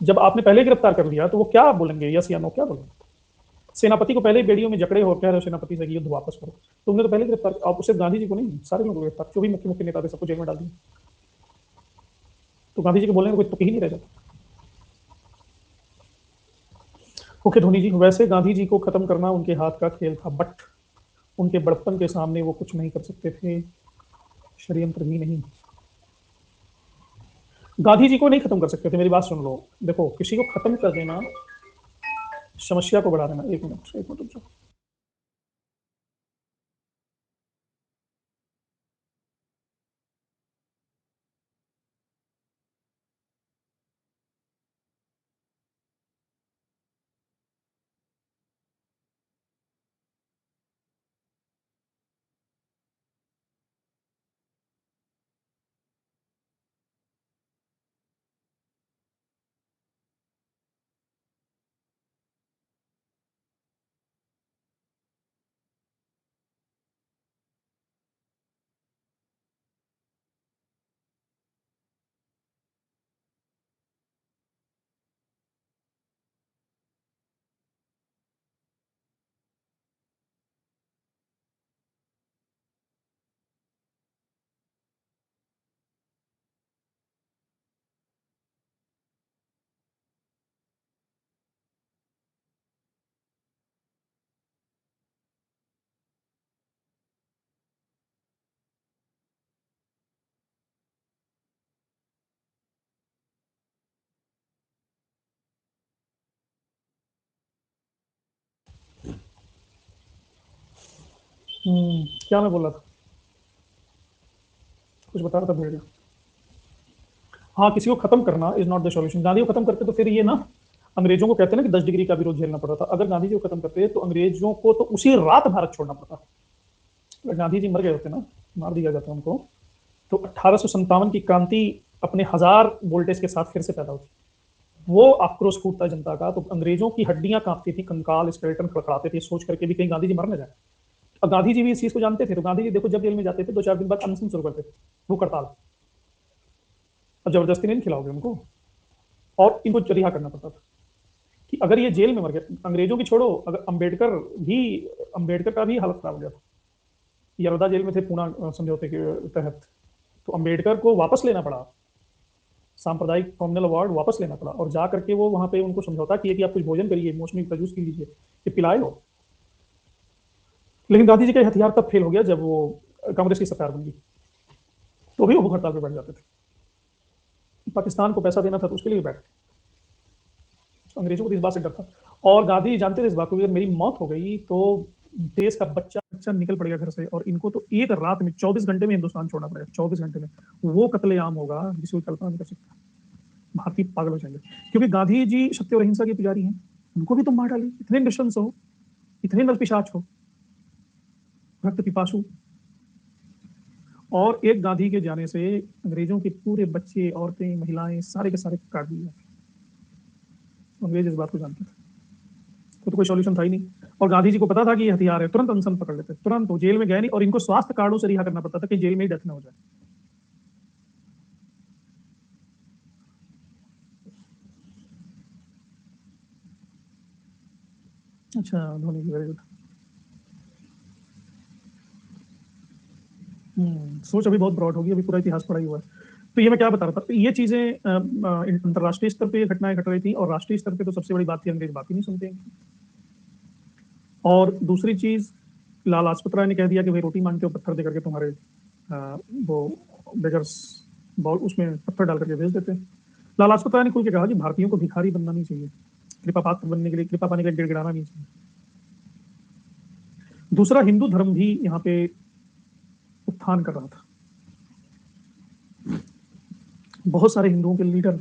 Speaker 1: जब आपने पहले गिरफ्तार कर लिया तो वो क्या बोलेंगे, यस या नो क्या बोलेंगे। सेनापति को पहले बेड़ियों में जकड़े हो, कह रहे हो सेनापति से कि युद्ध वापस करो। तुमने तो पहले गिरफ्तार, आप सिर्फ गांधी जी को नहीं, सारे लोगों को गिरफ्तार, जो भी मुख्य मुख्य नेता थे सबको जेल में डाल दिया। तो गांधी जी के बोलने का कोई तुक ही नहीं रह जाता। ओके धोनी जी, वैसे गांधी जी को खत्म करना उनके हाथ का खेल था, बट उनके बड़प्पन के सामने वो कुछ नहीं कर सकते थे, षड्यंत्र भी नहीं। गांधी जी को नहीं खत्म कर सकते थे, मेरी बात सुन लो। देखो, किसी को खत्म कर देना समस्या को बढ़ा देना। एक मिनट, एक मिनट रुक जाओ। क्या मैं बोल रहा था, कुछ बता रहा था, भूल गया। हाँ, किसी को खत्म करना is not the solution. Gandhi को खत्म करते तो फिर ये ना, अंग्रेजों को कहते हैं ना कि 10 डिग्री का विरोध झेलना पड़ा था। अगर गांधी जी को खत्म करते तो अंग्रेजों को तो उसी रात भारत छोड़ना पड़ता। अगर गांधी जी मर गए होते ना, मार दिया जाता उनको, तो 1857 की क्रांति अपने 1000 वोल्टेज के साथ फिर से पैदा होती। वो आक्रोश फूटता जनता का, तो अंग्रेजों की हड्डियां कांपती थी, कंकाल स्केलेटन खड़खड़ाते थे, सोच करके भी कहीं गांधी जी मर न जाए। और गांधी जी भी इस चीज को जानते थे, तो गांधी जी देखो जब जेल में जाते थे 2-4 दिन बाद अनशन शुरू करते थे, भूख हड़ताल। अब जबरदस्ती नहीं खिलाओगे उनको, और इनको रिहा करना पड़ता था। कि अगर ये जेल में मर गए, अंग्रेजों की छोड़ो, अगर भी अंबेडकर का भी हालत खराब हो गया था। यरदा जेल में थे पूना समझौते के तहत, तो अंबेडकर को वापस लेना पड़ा, सांप्रदायिक कॉम्युनल अवार्ड वापस लेना पड़ा, और जा करके वो वहां पे उनको समझौता किया कि आप कुछ भोजन करिए, मौसमी प्रजूस पी लीजिए, कि पिलाए लो। लेकिन गांधी जी का हथियार तब फेल हो गया जब वो कांग्रेस की सरकार बन गई, तो भी वो भूख हड़ताल पर बैठ जाते थे। पाकिस्तान को पैसा देना था तो उसके लिए बैठ, तो अंग्रेजों को तो इस बात से डर था। और गांधी जानते थे इस बात को, अगर मेरी मौत हो गई तो देश का बच्चा बच्चा निकल पड़ेगा घर से, और इनको तो एक रात में 24 घंटे में हिंदुस्तान छोड़ना पड़ेगा, 24 घंटे में वो कत्लेआम होगा जिसको कल्पना नहीं कर सकता। भारतीय पागल हो जाएंगे, क्योंकि गांधी जी सत्य और अहिंसा के पुजारी हैं। उनको भी तुम मार डाली, इतने नृशंस हो, इतने नरपिशाच हो, रक्त पिपासु। और एक गांधी के जाने से अंग्रेजों के पूरे बच्चे, औरतें, महिलाएं सारे के सारे काट दिए। अंग्रेज इस बात को जानते थे, तो कोई सॉल्यूशन था ही नहीं। और गांधी जी को पता था कि ये हथियार है, तुरंत अनशन पकड़ लेते, तुरंत। वो जेल में गए नहीं, और इनको स्वास्थ्य कार्डों से रिहा करना पड़ता था कि जेल में ही डेथ ना हो जाए। अच्छा, धोनी की, वेरी गुड। सोच अभी बहुत ब्रॉड होगी, अभी पूरा इतिहास पढ़ा ही हुआ है। तो ये मैं क्या बता रहा था, तो ये चीजें अंतर्राष्ट्रीय स्तर पे घटनाएं घट रही थी, और राष्ट्रीय स्तर पे तो सबसे बड़ी बात थी, अंग्रेज बात ही नहीं सुनते हैं। और दूसरी चीज, लाला लाजपत राय ने कह दिया कि भाई रोटी मांगते हो, पत्थर दे करके तुम्हारे वो बेगर्स बॉल उसमें पत्थर डाल करके भेज देते हैं। लाला लाजपत राय ने खुल के कहा कि भारतीयों को भिखारी बनना नहीं चाहिए, कृपा पात्र बनने के लिए, कृपा पाने के लिए गिड़गिड़ाना नहीं चाहिए। दूसरा, हिंदू धर्म भी यहाँ पे उत्थान कर रहा था। बहुत सारे हिंदुओं के लीडर,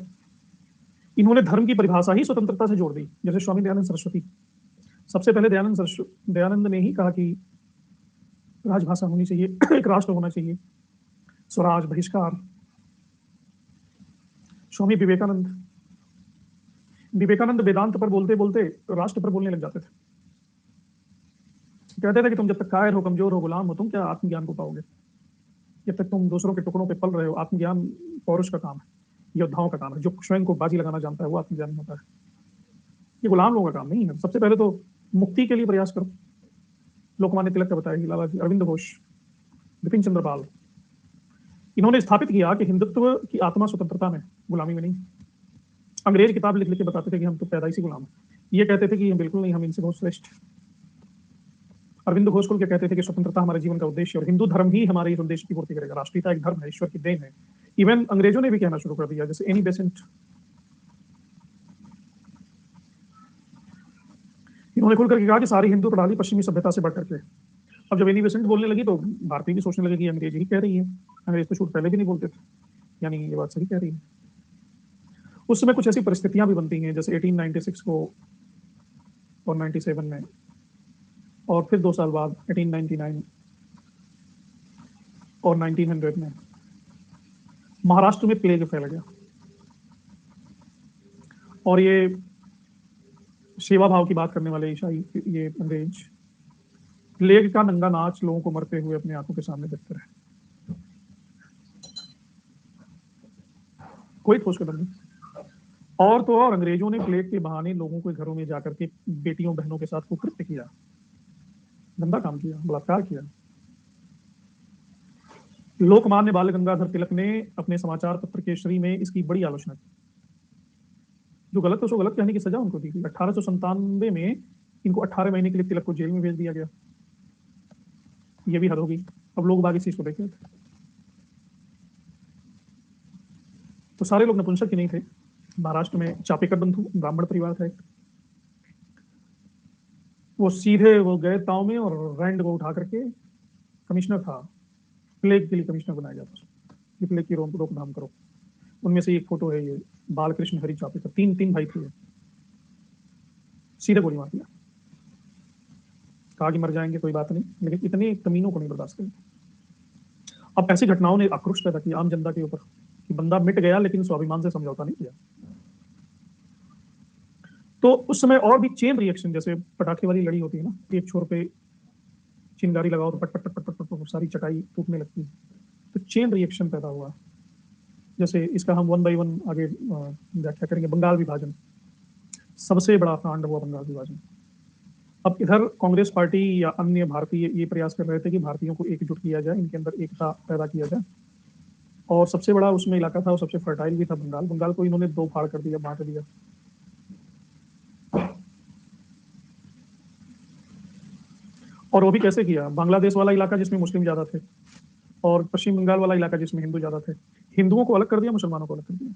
Speaker 1: इन्होंने धर्म की परिभाषा ही स्वतंत्रता से जोड़ दी। जैसे स्वामी दयानंद सरस्वती, सबसे पहले दयानंद ने ही कहा कि राजभाषा होनी चाहिए, एक राष्ट्र होना चाहिए, स्वराज, बहिष्कार। स्वामी विवेकानंद वेदांत पर बोलते बोलते राष्ट्र पर बोलने लग जाते थे। कहते थे कि तुम जब तक कायर हो, कमजोर हो, गुलाम हो, तुम क्या आत्मज्ञान को पाओगे? जब तक तुम दूसरों के टुकड़ों पे पल रहे हो। आत्मज्ञान पौरुष का काम है, योद्धाओं का काम है। जो स्वयं को बाजी लगाना जानता है वो आत्मज्ञान होता है, ये गुलाम लोगों का काम नहीं है। सबसे पहले तो मुक्ति के लिए प्रयास करो। लोकमान्य तिलक का बताया, लाला जी, अरविंद घोष, बिपिन चंद्र पाल, इन्होंने स्थापित किया कि हिंदुत्व की आत्मा स्वतंत्रता में, गुलामी में नहीं। अंग्रेज किताब लिख लिख के बताते थे कि हम तो पैदाइशी गुलाम हैं, ये कहते थे कि बिल्कुल नहीं, हम इनसे बहुत श्रेष्ठ। अरविंद घोष को क्या कहते थे कि स्वतंत्रता हमारे जीवन का उद्देश्य, और हिंदू धर्म ही हमारे इस उद्देश्य की पूर्ति करेगा। राष्ट्रीयता एक धर्म है, ईश्वर की देन है। इवन अंग्रेजों ने भी कहना शुरू कर दिया, जैसे एनी बेसेंट, इन्होंने खुल करके कहा कि सारी हिंदू प्रणाली पश्चिमी सभ्यता से बढ़कर के। अब जब एनी बेसेंट बोलने लगी तो भारतीय भी सोचने लगे कि अंग्रेज ही कह रही है, अंग्रेज तो झूठ पहले भी नहीं बोलते थे, यानी ये बात सही कह रही है। उस समय कुछ ऐसी परिस्थितियां भी बनती हैं, जैसे 1896 को और 97 में, और फिर 2 साल बाद 1899 और 1900 में महाराष्ट्र में प्लेग फैल गया। और ये सेवा भाव की बात करने वाले ईसाई, ये अंग्रेज, प्लेग का नंगा नाच लोगों को मरते हुए अपने आंखों के सामने देखते रहे, कोई ठोस कदम नहीं। और तो और अंग्रेजों ने प्लेग के बहाने लोगों के घरों में जाकर के बेटियों बहनों के साथ कुकृत्य किया, गंदा काम किया, बलात्कार किया। लोकमान्य बाल गंगाधर तिलक ने अपने समाचार पत्र केसरी में इसकी बड़ी आलोचना की। जो गलत है उसको गलत कहने की सजा उनको दी गई। 1897 में इनको 18 महीने के लिए तिलक को जेल में भेज दिया गया। ये भी हद होगी। अब लोग बाकी चीज को देख रहे थे, तो सारे लोग नपुंसक ही नहीं थे। महाराष्ट्र में चापेकर बंधु, ब्राह्मण परिवार था एक, वो सीधे वो गए ताव में और रैंड को उठा करके कमिश्नर था, प्लेग के लिए कमिश्नर बनाया गया था कि प्लेग की रोकथाम करो। उनमें से एक फोटो है ये, बालकृष्ण हरि चापेकर, तीन भाई थे, सीधे गोली मार दिया, कहा कि मर जाएंगे कोई बात नहीं, लेकिन इतने कमीनों को नहीं बर्दाश्त करेंगे। अब ऐसी घटनाओं ने आक्रोश पैदा किया आम जनता के ऊपर कि बंदा मिट गया लेकिन स्वाभिमान से समझौता नहीं किया। तो उस समय और भी चेन रिएक्शन, जैसे पटाखे वाली लड़ी होती है ना, एक छोर पे चिंगारी लगाओ तो पट पट पट पट पट पट सारी चटाई टूटने लगती है। तो चेन रिएक्शन पैदा हुआ। जैसे इसका हम वन बाई वन आगे व्याख्या करेंगे। बंगाल विभाजन, सबसे बड़ा कांड हुआ बंगाल विभाजन। अब इधर कांग्रेस पार्टी या अन्य भारतीय ये प्रयास कर रहे थे कि भारतीयों को एकजुट किया जाए, इनके अंदर एकता पैदा किया जाए, और सबसे बड़ा उसमें इलाका था और सबसे फर्टाइल भी था बंगाल। बंगाल को इन्होंने दो फाड़ कर दिया, बांट दिया। और वो भी कैसे किया? बांग्लादेश वाला इलाका जिसमें मुस्लिम ज्यादा थे और पश्चिम बंगाल वाला इलाका जिसमें हिंदू ज्यादा थे, हिंदुओं को अलग कर दिया, मुसलमानों को अलग कर दिया।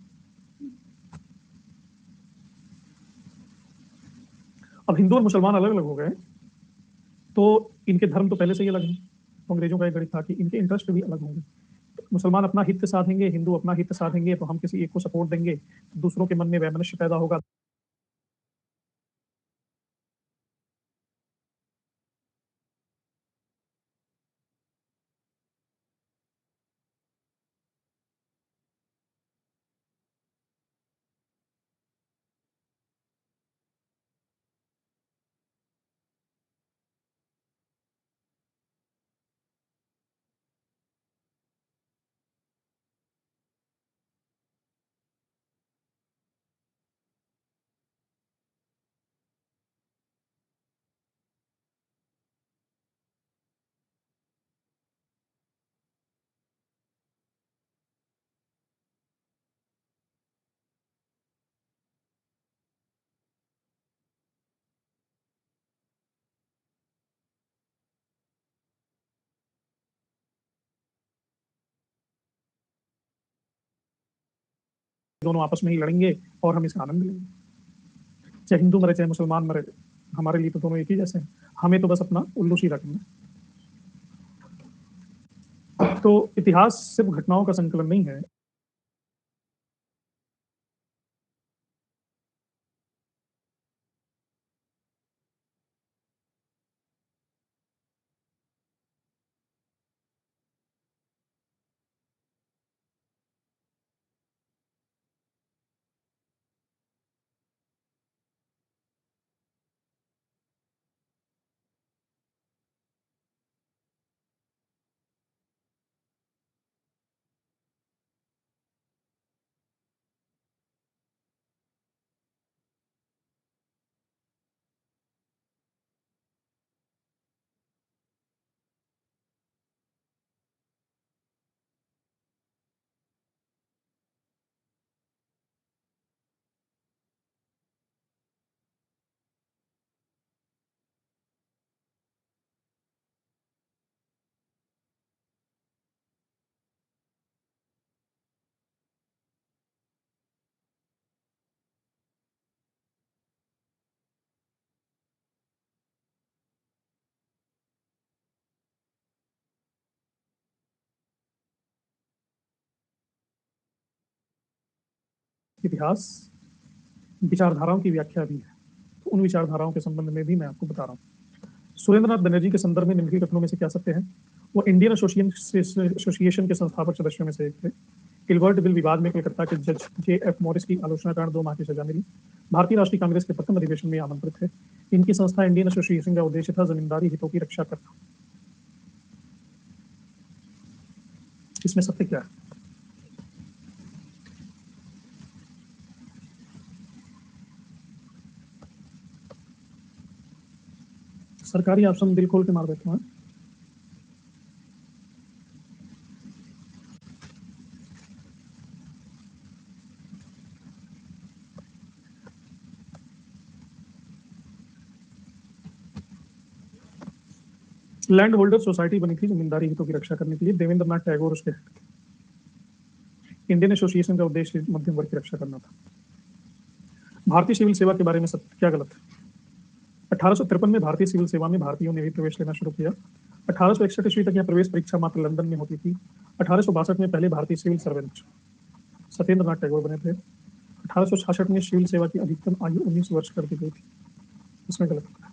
Speaker 1: अब हिंदू और मुसलमान अलग अलग हो गए तो इनके धर्म तो पहले से ही अलग हैं। तो अंग्रेजों का एक गणित था कि इनके इंटरेस्ट भी अलग होंगे। तो मुसलमान अपना हित साधेंगे, हिंदू अपना हित साधेंगे, तो हम किसी एक को सपोर्ट देंगे, दूसरों के मन में वैमनस्य पैदा होगा। दोनों आपस में ही लड़ेंगे और हम इसका आनंद लेंगे, चाहे हिंदू मरे चाहे मुसलमान मरे, हमारे लिए तो दोनों एक ही जैसे हैं, हमें तो बस अपना उल्लू सीधा करना है। तो इतिहास सिर्फ घटनाओं का संकलन नहीं है। इतिहास विचारधाराओं की व्याख्या भी है, तो उन विचारधाराओं के संबंध में भी मैं आपको बता रहा हूँ। सुरेंद्रनाथ बनर्जी के संदर्भ में निम्नलिखित कथनों में से क्या सत्य है? वो इंडियन एसोसिएशन के संस्थापक सदस्यों में से एक थे। इलवर्ट बिल विवाद में कलकत्ता के जज J.F. मॉरिस की आलोचना कारण 2 माह की सजा मिली। भारतीय राष्ट्रीय कांग्रेस के प्रथम अधिवेशन में आमंत्रित थे। इनकी संस्था इंडियन एसोसिएशन का उद्देश्य था जमींदारी हितों की रक्षा करना। इसमें सत्य क्या है? सरकारी ऑप्शन दिल खोल के मार देता हूँ। लैंड होल्डर सोसाइटी बनी थी जमींदारी हितों की रक्षा करने के लिए। देवेंद्र नाथ टैगोर उसके हेड थे। इंडियन एसोसिएशन का उद्देश्य मध्यम वर्ग की रक्षा करना था। भारतीय सिविल सेवा के बारे में सत्य क्या गलत है? 1853 में भारतीय सिविल सेवा में भारतीयों ने भी प्रवेश लेना शुरू किया। 1861 ईस्वी तक यह प्रवेश परीक्षा मात्र लंदन में होती थी। 1862 में पहले भारतीय सिविल सर्वेंट सत्येंद्र नाथ टैगोर बने थे। 1866 में सिविल सेवा की अधिकतम आयु 19 वर्ष कर दी गई थी। इसमें गलत है।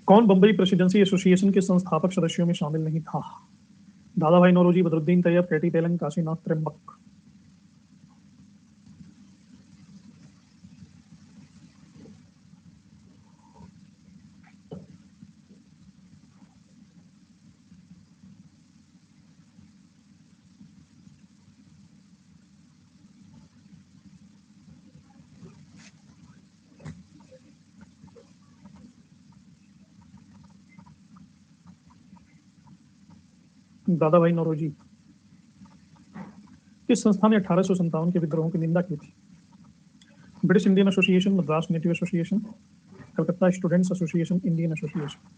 Speaker 1: कौन बम्बई प्रेसिडेंसी एसोसिएशन के संस्थापक सदस्यों में शामिल नहीं था? दादा भाई नौरोजी, बदरुद्दीन तैयब, कैटी तेलंग, काशीनाथ त्र्यंबक। दादा भाई नौरोजी। किस संस्था ने 1857 के विद्रोहों की निंदा की थी? British Indian association, Madras native association, Calcutta students association, Indian association.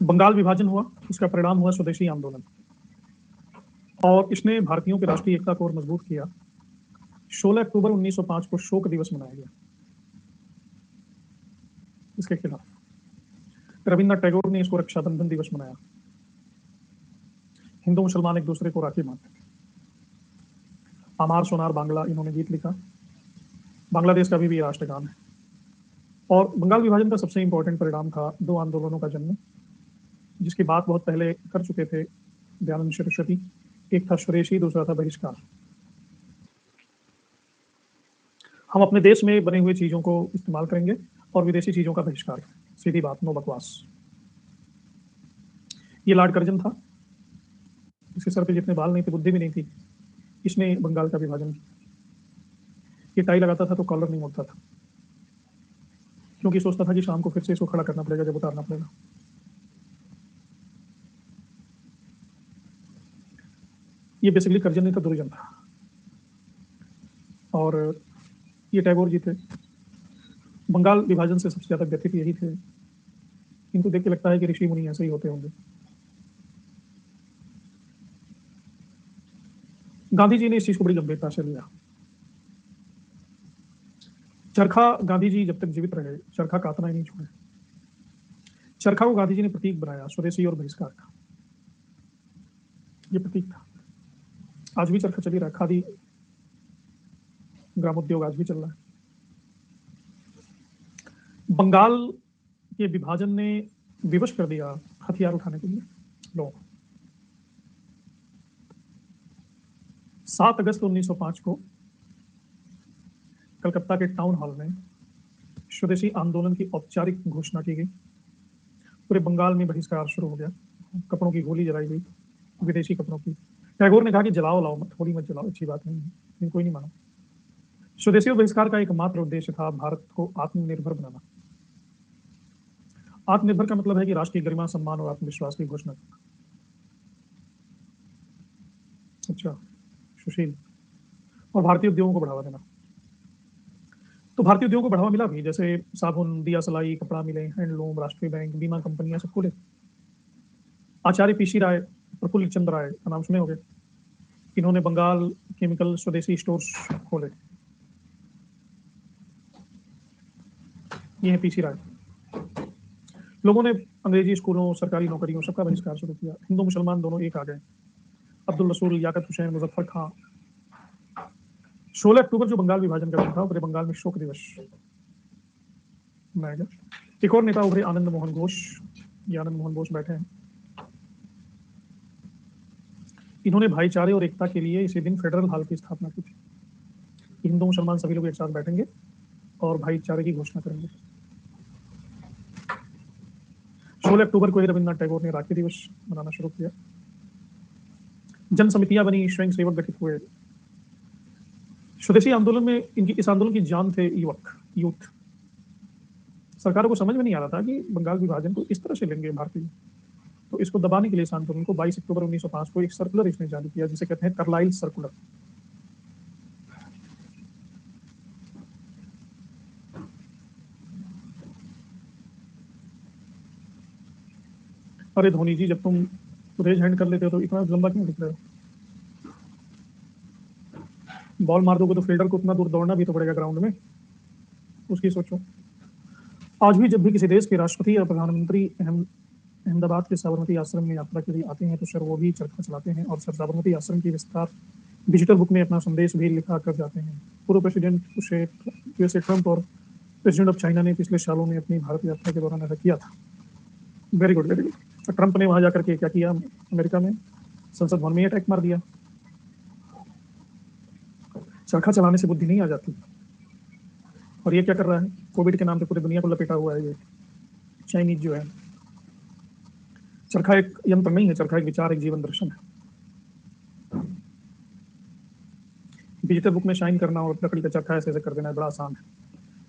Speaker 1: Bengal विभाजन हुआ, इसका परिणाम हुआ स्वदेशी आंदोलन, और इसने भारतीयों की राष्ट्रीय एकता को और मजबूत किया। 16 अक्टूबर 1905 को शोक दिवस मनाया गया इसके खिलाफ। रविन्द्रनाथ टैगोर ने इसको रक्षाबंधन दिवस मनाया। हिंदू मुसलमान एक दूसरे को राखी बांधते थे। आमार सोनार बांग्ला इन्होंने गीत लिखा। बांग्लादेश का भी राष्ट्रगान है। और बंगाल विभाजन का सबसे इंपॉर्टेंट परिणाम था दो आंदोलनों का जन्म, जिसकी बात बहुत पहले कर चुके थे दयानंद सरस्वती। एक था स्वदेशी, दूसरा था बहिष्कार। हम अपने देश में बने हुए चीजों को इस्तेमाल करेंगे और विदेशी चीजों का बहिष्कार। सीधी बात, नो बकवास। ये लॉर्ड कर्जन था, इसके सर पे जितने बाल नहीं थे, बुद्धि भी नहीं थी, इसने बंगाल का विभाजन किया। ये टाई लगाता था तो कॉलर नहीं मोड़ता था, क्योंकि सोचता था कि शाम को फिर से इसको खड़ा करना पड़ेगा जब उतारना पड़ेगा। ये बेसिकली कर्जन नहीं था, दुर्जन था। और ये टैगोर जी थे। बंगाल विभाजन से सबसे ज्यादा व्यथित यही थे। इनको देख के लगता है कि ऋषि मुनि ऐसे ही होते होंगे। गांधी जी ने इस चीज को बड़ी गंभीरता से लिया। चरखा, गांधी जी जब तक जीवित रहे चरखा काटना ही नहीं छोड़े। चरखा को गांधी जी ने प्रतीक बनाया स्वदेशी और बहिष्कार का। ये प्रतीक था। आज भी चरखा चल ही रहा है। खादी ग्रामोद्योग आज भी चल रहा है। बंगाल के विभाजन ने विवश कर दिया हथियार उठाने के लिए लोगों को। 7 अगस्त 1905 को कलकत्ता के टाउन हॉल में स्वदेशी आंदोलन की औपचारिक घोषणा की गई। पूरे बंगाल में बहिष्कार शुरू हो गया। कपड़ों की गोली जलाई गई, विदेशी कपड़ों की। टैगोर ने कहा कि जलाओ लाओ मत, होली मत जलाओ, अच्छी बात नहीं है, लेकिन कोई नहीं माना। स्वदेशी और बहिष्कार का एकमात्र उद्देश्य था भारत को आत्मनिर्भर बनाना। आत्मनिर्भर का मतलब है कि राष्ट्र की गरिमा, सम्मान और आत्मविश्वास की घोषणा करना। अच्छा, सुशील। और भारतीय उद्योगों को बढ़ावा देना। तो भारतीय उद्योगों को बढ़ावा मिला भी, जैसे साबुन, दिया सलाई, कपड़ा मिले, हैंडलूम, राष्ट्रीय बैंक, बीमा कंपनियां सब खुले। आचार्य पीसी राय, प्रफुल्ल चंद्र राय का नाम सुने होंगे। इन्होंने बंगाल केमिकल स्वदेशी स्टोर्स खोले। ये है पीसी राय। लोगों ने अंग्रेजी स्कूलों, सरकारी नौकरियों, सबका बहिष्कार शुरू किया। हिंदू मुसलमान दोनों एक आ गए। अब्दुल रसूल, लियाकत हुसैन, मुजफ्फर खां। 16 अक्टूबर जो बंगाल विभाजन का दिन था, पूरे बंगाल में शोक दिवस मनाया गया। एक और नेता उभरे, आनंद मोहन घोष। ये आनंद मोहन घोष बैठे हैं। इन्होंने भाईचारे और एकता के लिए इसी दिन फेडरल हॉल की स्थापना की थी। हिंदू मुसलमान सभी लोग एक साथ बैठेंगे और भाईचारे की घोषणा करेंगे। 16 अक्टूबर को ही रविन्द्रनाथ टैगोर ने राखी दिवस मनाना शुरू किया। जन समितियां बनी, स्वयं सेवक गठित हुए। स्वदेशी आंदोलन में इस आंदोलन की जान थे युवक, यूथ। सरकारों को समझ में नहीं आ रहा था कि बंगाल विभाजन को इस तरह से लेंगे भारतीय, तो इसको दबाने के लिए इस आंदोलन को 22 अक्टूबर 1905 को एक सर्कुलर इसने जारी किया, जिसे कहते हैं कार्लाइल सर्कुलर। अरे धोनी जी, जब तुम रेज हैंड कर लेते हो तो इतना लंबा क्यों दिख रहे हो? बॉल मार दोगे तो फील्डर को उतना दूर दौड़ना भी तो पड़ेगा ग्राउंड में, उसकी सोचो। आज भी जब भी किसी देश के राष्ट्रपति या प्रधानमंत्री अहमदाबाद के साबरमती आश्रम में यात्रा के लिए आते हैं तो सर वो भी चरखा चलाते हैं और सर साबरमती आश्रम की विस्तार डिजिटल बुक में अपना संदेश भी लिखा कर जाते हैं। पूर्व प्रेसिडेंट यूएसए ट्रंप और प्रेसिडेंट ऑफ चाइना ने पिछले सालों में अपनी भारत यात्रा के दौरान ऐसा किया था। Very good, very good. Trump ने वहां जाकर के क्या किया? अमेरिका में संसद भवन में अटैक मार दिया। चरखा चलाने से बुद्धि नहीं आ जाती। और ये क्या कर रहा है? कोविड के नाम पे पूरी दुनिया को लपेटा हुआ है ये चाइनीज जो है। चरखा एक यंत्र नहीं है, चरखा एक विचार, एक जीवन दर्शन है। डिजिटल बुक में शाइन करना और लकड़ी का चरखा ऐसे ऐसे कर देना बड़ा आसान है,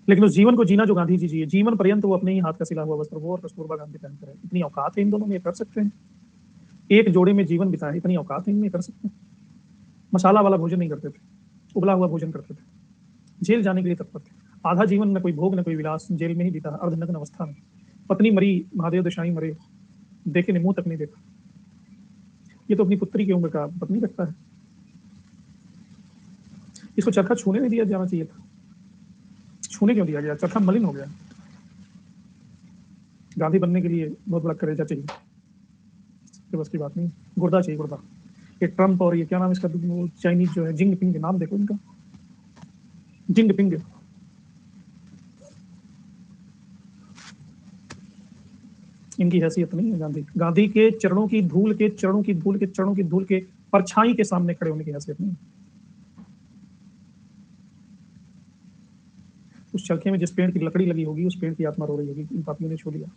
Speaker 1: लेकिन उस जीवन को जीना जो गांधी जी जिए, जीवन पर्यंत वो अपने ही हाथ का सिला हुआ वस्त्र वो और कस्तूरबा गांधी पहनते रहे। इतनी औकात है इन दोनों में, कर सकते हैं। एक जोड़े में जीवन बिताए, इतनी औकात है इनमें, कर सकते हैं। मसाला वाला भोजन नहीं करते थे, उबला हुआ भोजन करते थे। जेल जाने के लिए तत्पर थे। आधा जीवन न कोई भोग न कोई विलास, जेल में ही बीता, अर्धनग्न अवस्था में। पत्नी मरी, महादेव देसाई मरे, देखे ने मुंह तक नहीं देखा। ये तो अपनी पुत्री की उम्र का पत्नी रखता है। इसको चरखा छूने नहीं दिया जाना चाहिए था। छूने क्यों दिया गया? चरखा मलिन हो गया। गांधी बनने के लिए बहुत बड़ा करेजा चाहिए, इसके बस की बात नहीं। गुर्दा चाहिए, गुर्दा। ये ट्रंप और ये क्या नाम इसका, चाइनीज जो है, जिंगपिंग, नाम देखो इनका, जिंगपिंग। इनकी हैसियत नहीं है गांधी। गांधी के चरणों की धूल के, चरणों की धूल के, चरणों की धूल के परछाई के सामने खड़े होने की हैसियत नहीं। उस चरखे में जिस पेड़ की लकड़ी लगी होगी उस पेड़ की आत्मा रो रही होगी, इन पापियों ने छू लिया।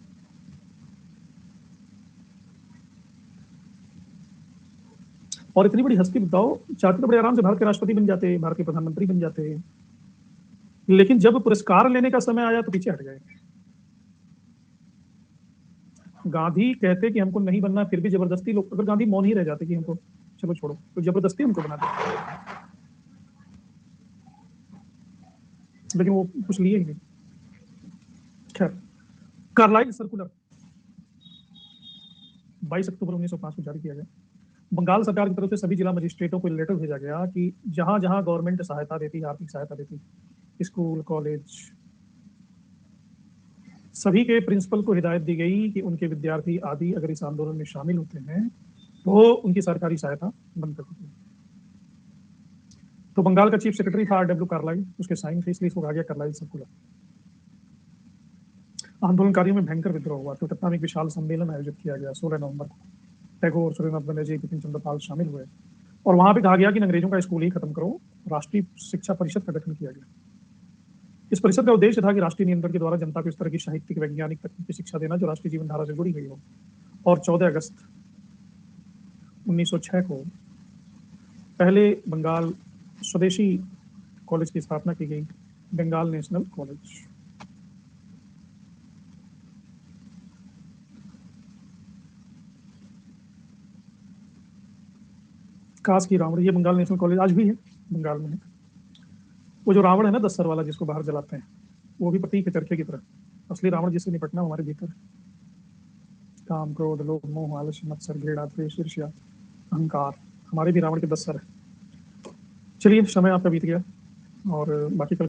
Speaker 1: और इतनी बड़ी हस्ती बताओ, चाहते तो बड़े आराम से भारत के राष्ट्रपति बन जाते, भारत के प्रधानमंत्री बन जाते, लेकिन जब पुरस्कार लेने का समय आया तो पीछे हट गए। गांधी कहते कि हमको नहीं बनना, फिर भी जबरदस्ती लोग, अगर गांधी मौन ही रह जाते कि हमको चलो छोड़ो, तो जबरदस्ती हमको बनाते, लेकिन वो कुछ लिए ही नहीं। खैर, कार्लाइल सर्कुलर 22 अक्टूबर 1905 को जारी किया गया। बंगाल सरकार की तरफ से सभी जिला मजिस्ट्रेटों को लेटर भेजा गया कि जहां जहां गवर्नमेंट सहायता देती, आर्थिक सहायता देती, स्कूल, कॉलेज, सभी के प्रिंसिपल को हिदायत दी गई कि उनके विद्यार्थी आदि अगर इस आंदोलन में शामिल होते हैं तो उनकी सरकारी सहायता बंद कर दी। तो बंगाल का चीफ सेक्रेटरी था R.W. कार्लाइल, उसके साइन थे, इसलिए इसको कहा गया कार्लाइल सर्कुलर। आंदोलनकारियों में भयंकर विद्रोह हुआ। कोलकाता में एक विशाल सम्मेलन आयोजित किया गया 16 नवंबर को। टैगोर, सुरेंद्रनाथ बनर्जी, बिपिन चंद्र पाल शामिल हुए और वहां पे कहा गया कि अंग्रेजों का स्कूल ही खत्म करो। राष्ट्रीय शिक्षा परिषद का गठन किया गया। इस परिषद का उद्देश्य था कि राष्ट्रीय नियंत्रण के द्वारा जनता को इस तरह की साहित्यिक, वैज्ञानिक, तकनीकी शिक्षा देना जो राष्ट्रीय जीवन धारा से जुड़ी हुई हो। और 14 अगस्त 1906 को पहले बंगाल स्वदेशी कॉलेज की स्थापना की गई, बंगाल नेशनल कॉलेज। काश की रावण, ये बंगाल नेशनल कॉलेज आज भी है, बंगाल में है। वो जो रावण है ना 10 सर वाला जिसको बाहर जलाते हैं, वो भी प्रतीक है चरखे की तरह। असली रावण जिससे निपटना हमारे भीतर है। काम, क्रोध, लोभ, मोह, आलस्य, मत्सर, घृणा, द्वेष, ईर्ष्या, अहंकार, हमारे भी रावण के 10 सर है। चलिए, समय आपका बीत गया और बाकी कल